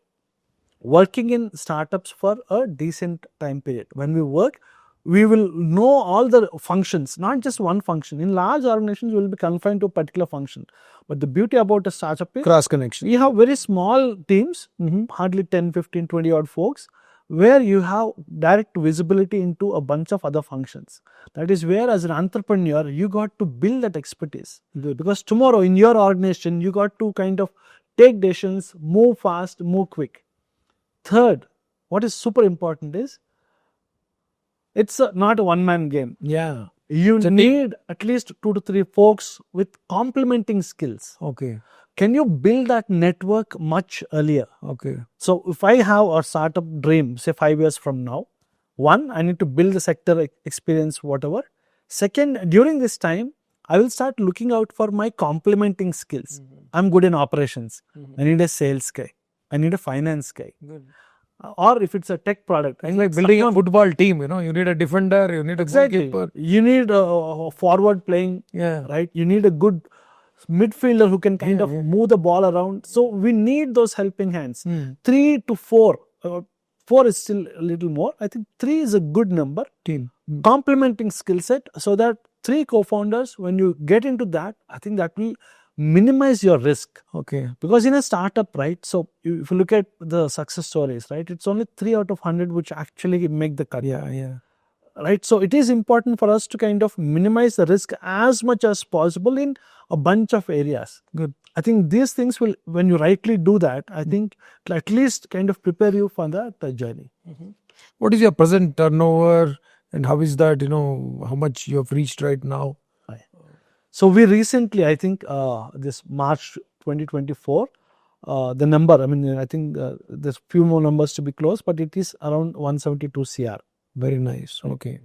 working in startups for a decent time period. When we work, we will know all the functions, not just one function. In large organizations, we will be confined to a particular function. But the beauty about a startup is Cross connection. we have very small teams, hardly 10, 15, 20 odd folks, where you have direct visibility into a bunch of other functions. That is where, as an entrepreneur, you got to build that expertise. Because tomorrow in your organization, you got to kind of take decisions, move fast, move quick. Third, what is super important is, it's not a one-man game. Yeah. You need at least 2 to 3 folks with complementing skills. Okay. Can you build that network much earlier? Okay. So if I have a startup dream, say 5 years from now, one, I need to build the sector experience, whatever. Second, during this time, I will start looking out for my complementing skills. I'm good in operations. I need a sales guy. I need a finance guy. Good. Or if it's a tech product, It's like building a football team, you need a defender, you need a goalkeeper. You need a forward playing, Yeah. right? You need a good midfielder who can kind of move the ball around. So we need those helping hands. 3 to 4. 4 is still a little more. I think 3 is a good number. Team. Complementing skill set, so that 3 co-founders, when you get into that, I think that will minimize your risk. Okay. Because in a startup, right, so if you look at the success stories, right, it's only 3 out of 100 which actually make the cut. Yeah. Right, so it is important for us to kind of minimize the risk as much as possible in a bunch of areas. Good. I think these things will, when you rightly do that, I think it will at least kind of prepare you for that journey. What is your present turnover and how is that, how much you have reached right now? So we recently, I think this March 2024, the number, I think there's few more numbers to be closed, but it is around 172 CR. Very nice. Okay.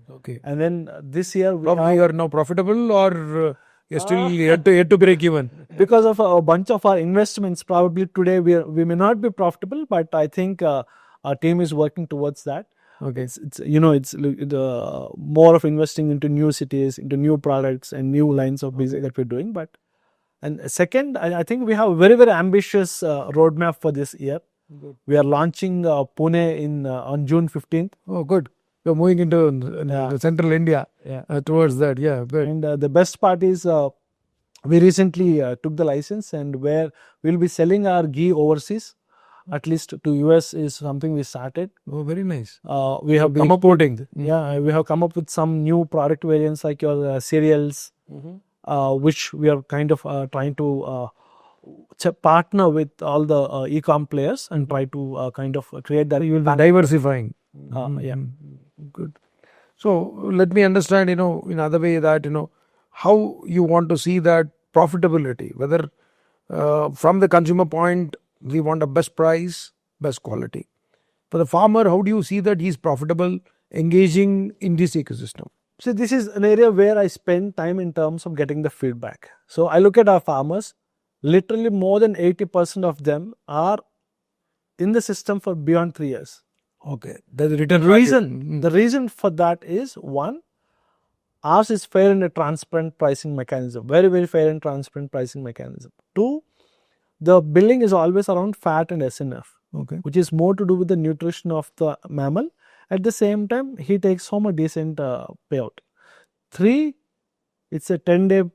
And then this year, Probably you are now profitable or you're still yet to break even? Because of a bunch of our investments, probably today we may not be profitable, but I think our team is working towards that. Okay. It's more of investing into new cities, into new products and new lines of business that we're doing. And second, I think we have a very, very ambitious roadmap for this year. Good. We are launching Pune on June 15th. Oh, good. You're moving into central India towards that. Yeah, good. And the best part is we recently took the license, and where we'll be selling our ghee overseas. At least to US is something we started. Oh, very nice. We have been exporting. Yeah, we have come up with some new product variants like your cereals, which we are kind of trying to partner with all the e-com players and try to kind of create that. You will be diversifying. Yeah. Good. So let me understand, in other way that, how you want to see that profitability, whether from the consumer point, we want a best price, best quality. For the farmer, how do you see that he's profitable, engaging in this ecosystem? So this is an area where I spend time in terms of getting the feedback. So I look at our farmers, literally more than 80% of them are in the system for beyond 3 years. Okay. There's a return reason. The reason for that is, one, ours is fair and a transparent pricing mechanism, very, very fair and transparent pricing mechanism. Two, the billing is always around fat and SNF, Okay. which is more to do with the nutrition of the mammal. At the same time, he takes home a decent payout. Three, it's a 10-day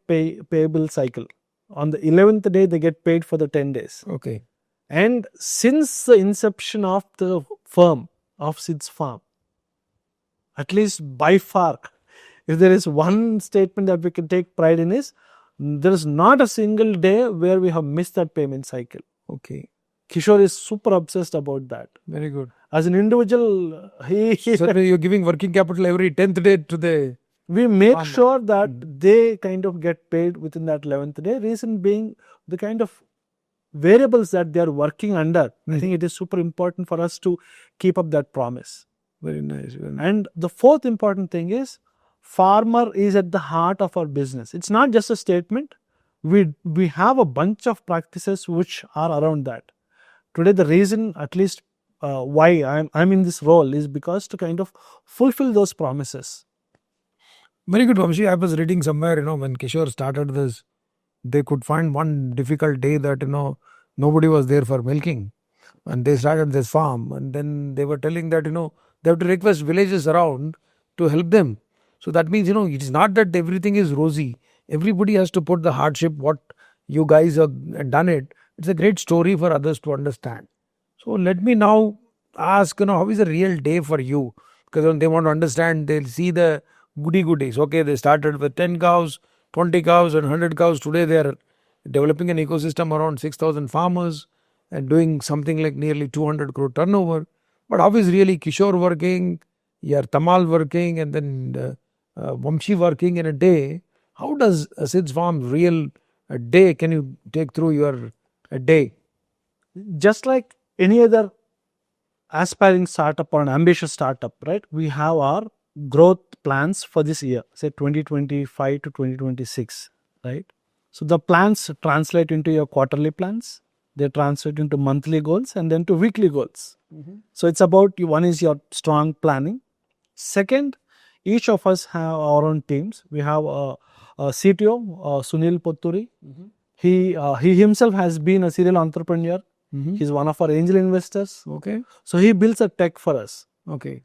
payable cycle. On the 11th day, they get paid for the 10 days. Okay. And since the inception of the firm, of Sid's farm, at least by far, if there is one statement that we can take pride in is, there is not a single day where we have missed that payment cycle. Okay. Kishore is super obsessed about that. Very good. As an individual, So you're giving working capital every 10th day to the... we make sure that they kind of get paid within that 11th day. Reason being the kind of variables that they are working under. I think it is super important for us to keep up that promise. Very nice. Very nice. And the fourth important thing is, farmer is at the heart of our business. It's not just a statement. We have a bunch of practices which are around that. Today, the reason, at least why I'm in this role, is because to kind of fulfill those promises. Very good, Vamshi. I was reading somewhere, when Kishore started this they could find one difficult day that, nobody was there for milking. And they started this farm. And then they were telling that, they have to request villages around to help them. So that means, it's not that everything is rosy. Everybody has to put the hardship, what you guys have done it. It's a great story for others to understand. So let me now ask, how is a real day for you? Because when they want to understand, they'll see the goodies. Okay, they started with 10 cows, 20 cows, and 100 cows. Today they are developing an ecosystem around 6,000 farmers and doing something like nearly 200 crore turnover. But how is really Kishore working, your Tamal working, and then Wamshi working in a day? How does Sid's farm real day? Can you take through your day? Just like any other aspiring startup or an ambitious startup, right? We have our growth plans for this year, say 2025 to 2026, right? So the plans translate into your quarterly plans, they translate into monthly goals and then to weekly goals. So it's about one is your strong planning. Second, each of us have our own teams. We have a CTO, Sunil Potturi. He himself has been a serial entrepreneur. He's one of our angel investors. Okay. So he builds a tech for us. Okay.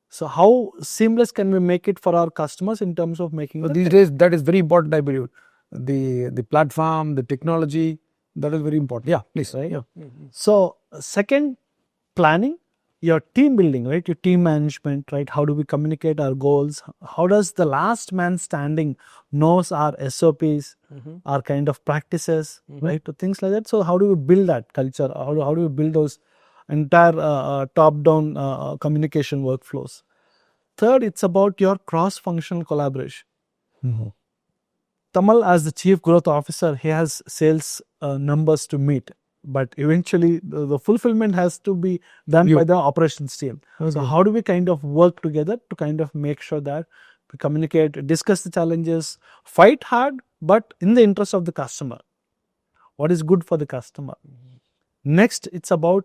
So how seamless can we make it for our customers in terms of making So the these tech? days, that is very important, I believe. The platform, the technology, that is very important. Yeah, please. Right. Yeah. So second, planning, your team building, right? Your team management, right? How do we communicate our goals? How does the last man standing knows our SOPs, our kind of practices, right? To things like that. So how do we build that culture? How do we build those entire top-down communication workflows? Third, it's about your cross-functional collaboration. Tamal, as the chief growth officer, he has sales numbers to meet, but eventually the fulfillment has to be done by the operations team. So how do we kind of work together to kind of make sure that we communicate, discuss the challenges, fight hard, but in the interest of the customer? What is good for the customer? Next, it's about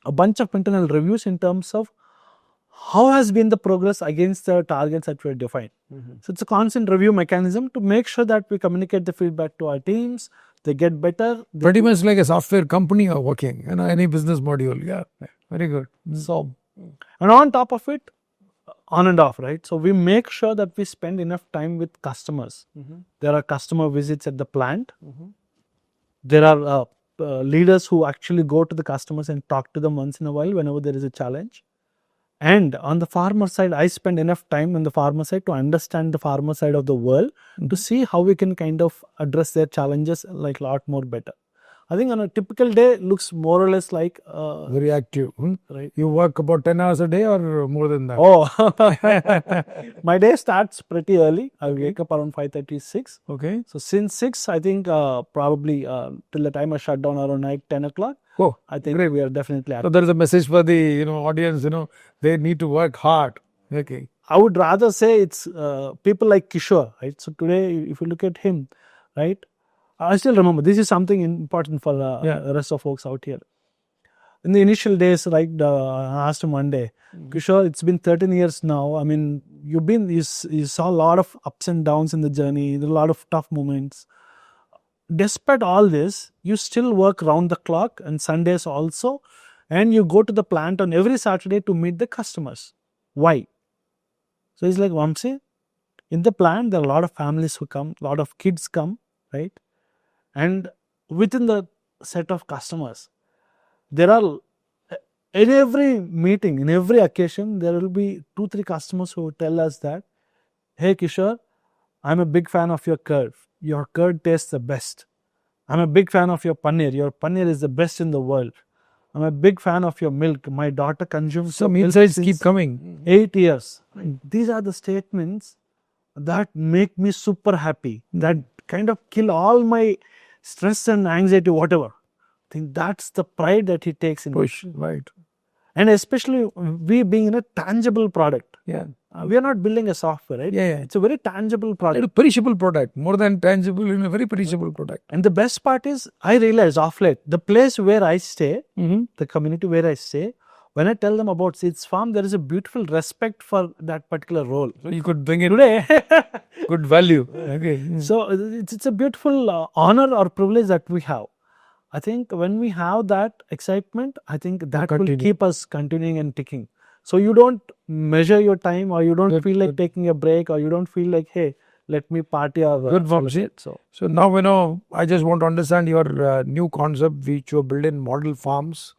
a bunch of internal reviews in terms of how has been the progress against the targets that we have defined. So it's a constant review mechanism to make sure that we communicate the feedback to our teams, they get better. Pretty much like a software company are working, any business module. Yeah, very good. So, and on top of it, on and off, right? So we make sure that we spend enough time with customers. There are customer visits at the plant. There are leaders who actually go to the customers and talk to them once in a while whenever there is a challenge. And on the farmer side, I spend enough time on the farmer side to understand the farmer side of the world to see how we can kind of address their challenges like a lot more better. I think on a typical day looks more or less like very active. Right. You work about 10 hours a day or more than that? Oh, my day starts pretty early. I wake up around 5:36. Okay. So since 6, I think probably till the time I shut down around 10 o'clock. Oh, I think we are definitely so active. there is a message for the audience. They need to work hard. Okay. I would rather say it's people like Kishore, right? So today, if you look at him, right? I still remember this is something important for the rest of folks out here. In the initial days, right? I asked him one day, Kishore, it's been 13 years now. I mean, you saw a lot of ups and downs in the journey, a lot of tough moments. Despite all this, you still work round the clock and Sundays also, and you go to the plant on every Saturday to meet the customers. Why? So he's like, Vamsi, in the plant, there are a lot of families who come, a lot of kids come, right? And within the set of customers, there are, in every meeting, in every occasion, there will be 2-3 customers who tell us that, hey Kishore, I'm a big fan of your curd. Your curd tastes the best. I'm a big fan of your paneer. Your paneer is the best in the world. I'm a big fan of your milk. My daughter consumes Some milk insights since keep coming. 8 years. These are the statements that make me super happy, that kind of kill all my stress and anxiety, whatever. I think that's the pride that he takes in Push, right. And especially we being in a tangible product. Yeah. We are not building a software, right? Yeah. It's a very tangible product. It's a perishable product, more than tangible, a very perishable product. And the best part is, I realize off late, the place where I stay, the community where I stay, when I tell them about Seeds Farm, there is a beautiful respect for that particular role. So you could bring it Today, good value. Okay. so it's a beautiful honor or privilege that we have. I think when we have that excitement, I think that will continue. keep us continuing and ticking. So you don't measure your time, or you don't Good, feel like good. taking a break, or you don't feel like, hey, let me party or Good, Vamshi. So So now, I just want to understand your new concept which you build in model farms,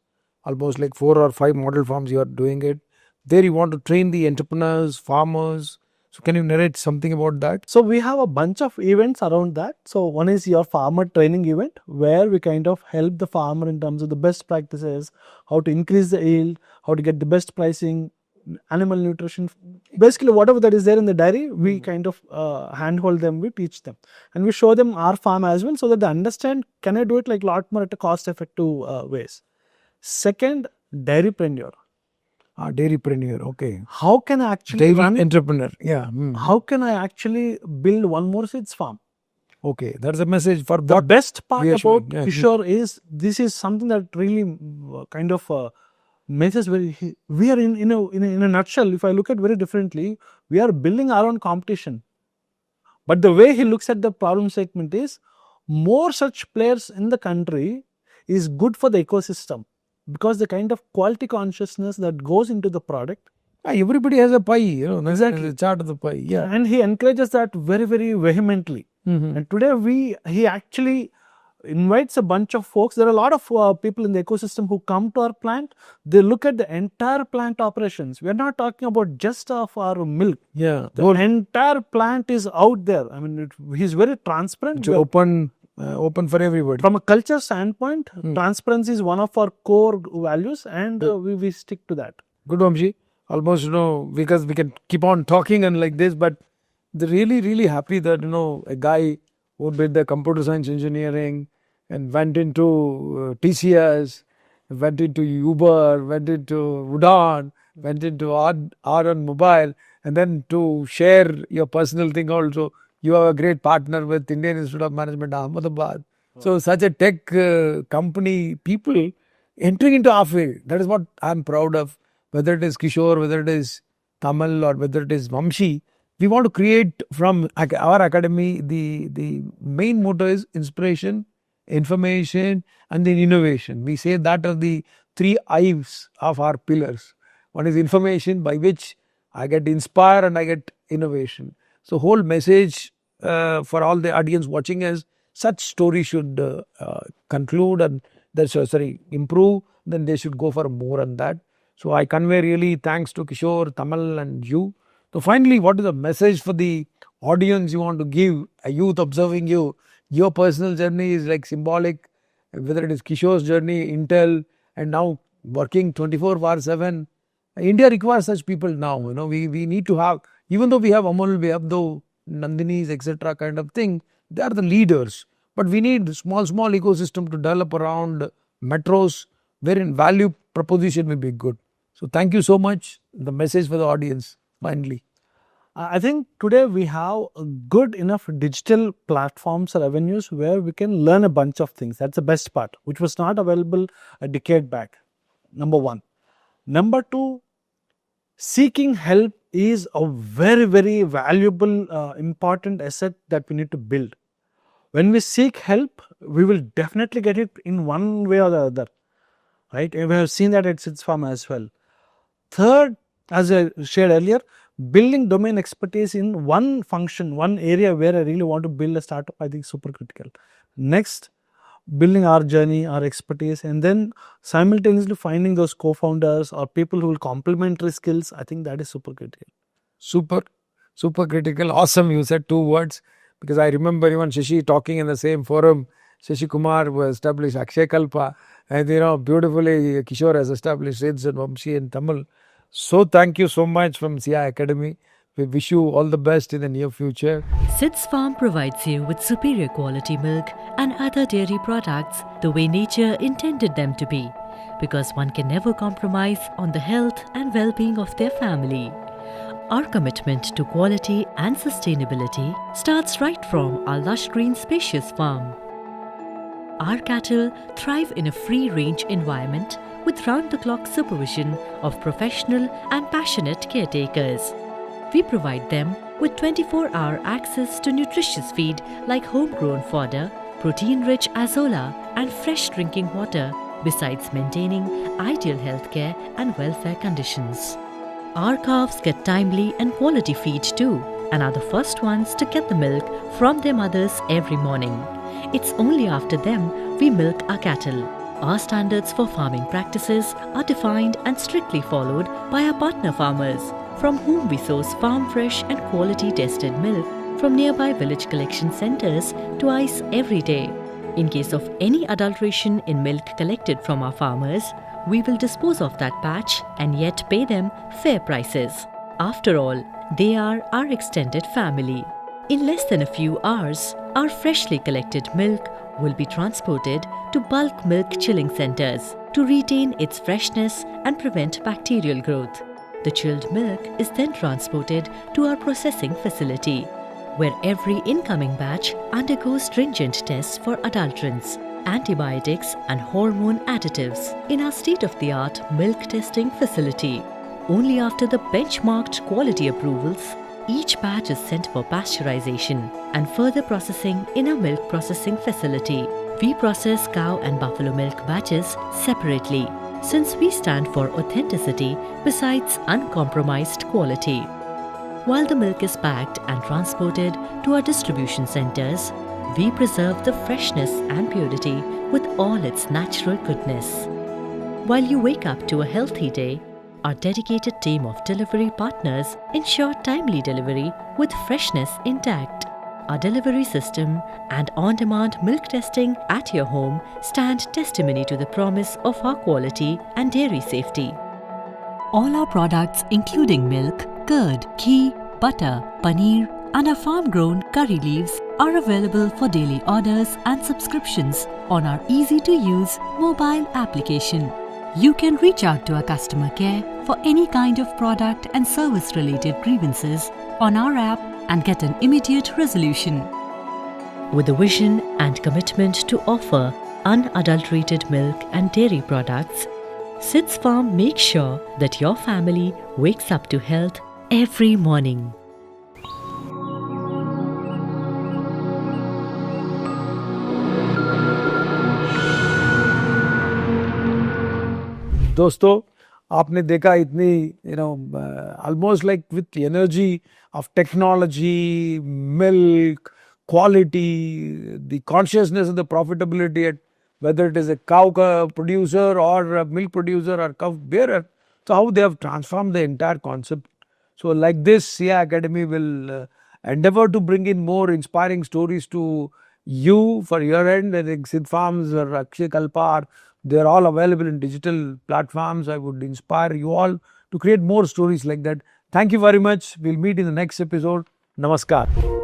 almost like 4 or 5 model farms you are doing it. There you want to train the entrepreneurs, farmers. So can you narrate something about that? So we have a bunch of events around that. So one is your farmer training event, where we kind of help the farmer in terms of the best practices, how to increase the yield, how to get the best pricing, animal nutrition. Basically, whatever that is there in the dairy, we kind of handhold them, we teach them, and we show them our farm as well, so that they understand, can I do it like a lot more at a cost-effective ways. Second, dairypreneur. Dairypreneur. Okay. How can I actually Dairy run? entrepreneur. Yeah. How can I actually build one more seeds farm? Okay. That's a message for The what best part we are about showing. Yeah. Kishore is, this is something that really kind of makes us very. We are in a nutshell. If I look at very differently, we are building our own competition. But the way he looks at the problem segment is, more such players in the country is good for the ecosystem, because the kind of quality consciousness that goes into the product. Everybody has a pie, that's Exactly. the chart of the pie. Yeah. And he encourages that very, very vehemently. And today he actually invites a bunch of folks. There are a lot of people in the ecosystem who come to our plant. They look at the entire plant operations. We are not talking about just of our milk. Yeah. The entire plant is out there. I mean, he's very transparent. It's open for everybody. From a culture standpoint, transparency is one of our core values, and we stick to that. Good, Vamshi. Almost, because we can keep on talking and like this, but they're really, really happy that, a guy who did the computer science engineering and went into TCS, went into Uber, went into Udaan, went into Aaron Mobile, and then to share your personal thing also. You have a great partner with Indian Institute of Management, Ahmedabad. So such a tech company, people entering into our field, that is what I'm proud of. Whether it is Kishore, whether it is Tamil, or whether it is Wamshi, we want to create from our academy, the main motto is inspiration, information, and then innovation. We say that are the 3 I's of our pillars. One is information, by which I get inspired and I get innovation. So whole message for all the audience watching is, such story should conclude and improve, then they should go for more on that. So I convey really thanks to Kishore, Tamal and you. So finally, what is the message for the audience you want to give, a youth observing you? Your personal journey is like symbolic, whether it is Kishore's journey, Intel, and now working 24/7. India requires such people now. We need to have, even though we have Amul, we have the Nandinis, etc. kind of thing, they are the leaders. But we need small ecosystem to develop around metros, wherein value proposition will be good. So thank you so much. The message for the audience, finally. I think today we have good enough digital platforms or avenues where we can learn a bunch of things. That's the best part, which was not available a decade back. Number 1. Number 2, seeking help is a very, very valuable, important asset that we need to build. When we seek help, we will definitely get it in one way or the other. Right? And we have seen that at Seeds Farm as well. Third, as I shared earlier, building domain expertise in one function, one area where I really want to build a startup, I think super critical. Next, building our journey, our expertise, and then simultaneously finding those co-founders or people who will complementary skills. I think that is super critical. Super critical. Awesome. You said 2 words, because I remember even Shashi talking in the same forum. Shashi Kumar was established Akshay Kalpa, and beautifully Kishore has established Seeds and Wamshi and Tamil. So thank you so much from CEAH Academy. We wish you all the best in the near future. Seeds Farm provides you with superior quality milk and other dairy products the way nature intended them to be, because one can never compromise on the health and well-being of their family. Our commitment to quality and sustainability starts right from our lush green spacious farm. Our cattle thrive in a free-range environment with round-the-clock supervision of professional and passionate caretakers. We provide them with 24-hour access to nutritious feed like homegrown fodder, protein-rich azola, and fresh drinking water, besides maintaining ideal healthcare and welfare conditions. Our calves get timely and quality feed too, and are the first ones to get the milk from their mothers every morning. It's only after them we milk our cattle. Our standards for farming practices are defined and strictly followed by our partner farmers, from whom we source farm fresh and quality tested milk from nearby village collection centers to ice every day. In case of any adulteration in milk collected from our farmers, we will dispose of that batch and yet pay them fair prices. After all, they are our extended family. In less than a few hours, our freshly collected milk will be transported to bulk milk chilling centers to retain its freshness and prevent bacterial growth. The chilled milk is then transported to our processing facility, where every incoming batch undergoes stringent tests for adulterants, antibiotics and hormone additives in our state-of-the-art milk testing facility. Only after the benchmarked quality approvals, each batch is sent for pasteurization and further processing in our milk processing facility. We process cow and buffalo milk batches separately, since we stand for authenticity besides uncompromised quality. While the milk is packed and transported to our distribution centers, we preserve the freshness and purity with all its natural goodness. While you wake up to a healthy day, our dedicated team of delivery partners ensure timely delivery with freshness intact. Our delivery system and on-demand milk testing at your home stand testimony to the promise of our quality and dairy safety. All our products, including milk, curd, ghee, butter, paneer, and our farm-grown curry leaves, are available for daily orders and subscriptions on our easy-to-use mobile application. You can reach out to our customer care for any kind of product and service-related grievances on our app and get an immediate resolution. With a vision and commitment to offer unadulterated milk and dairy products, Sid's Farm makes sure that your family wakes up to health every morning. दोस्तों, आपने देखा इतनी almost like with the energy of technology, milk, quality, the consciousness of the profitability, at whether it is a cow producer or a milk producer or cow bearer, so how they have transformed the entire concept. So like this, CEAH Academy will endeavor to bring in more inspiring stories to you for your end. I think Sid Farms or Akshay Kalpa, they're all available in digital platforms. I would inspire you all to create more stories like that. Thank you very much. We'll meet in the next episode. Namaskar.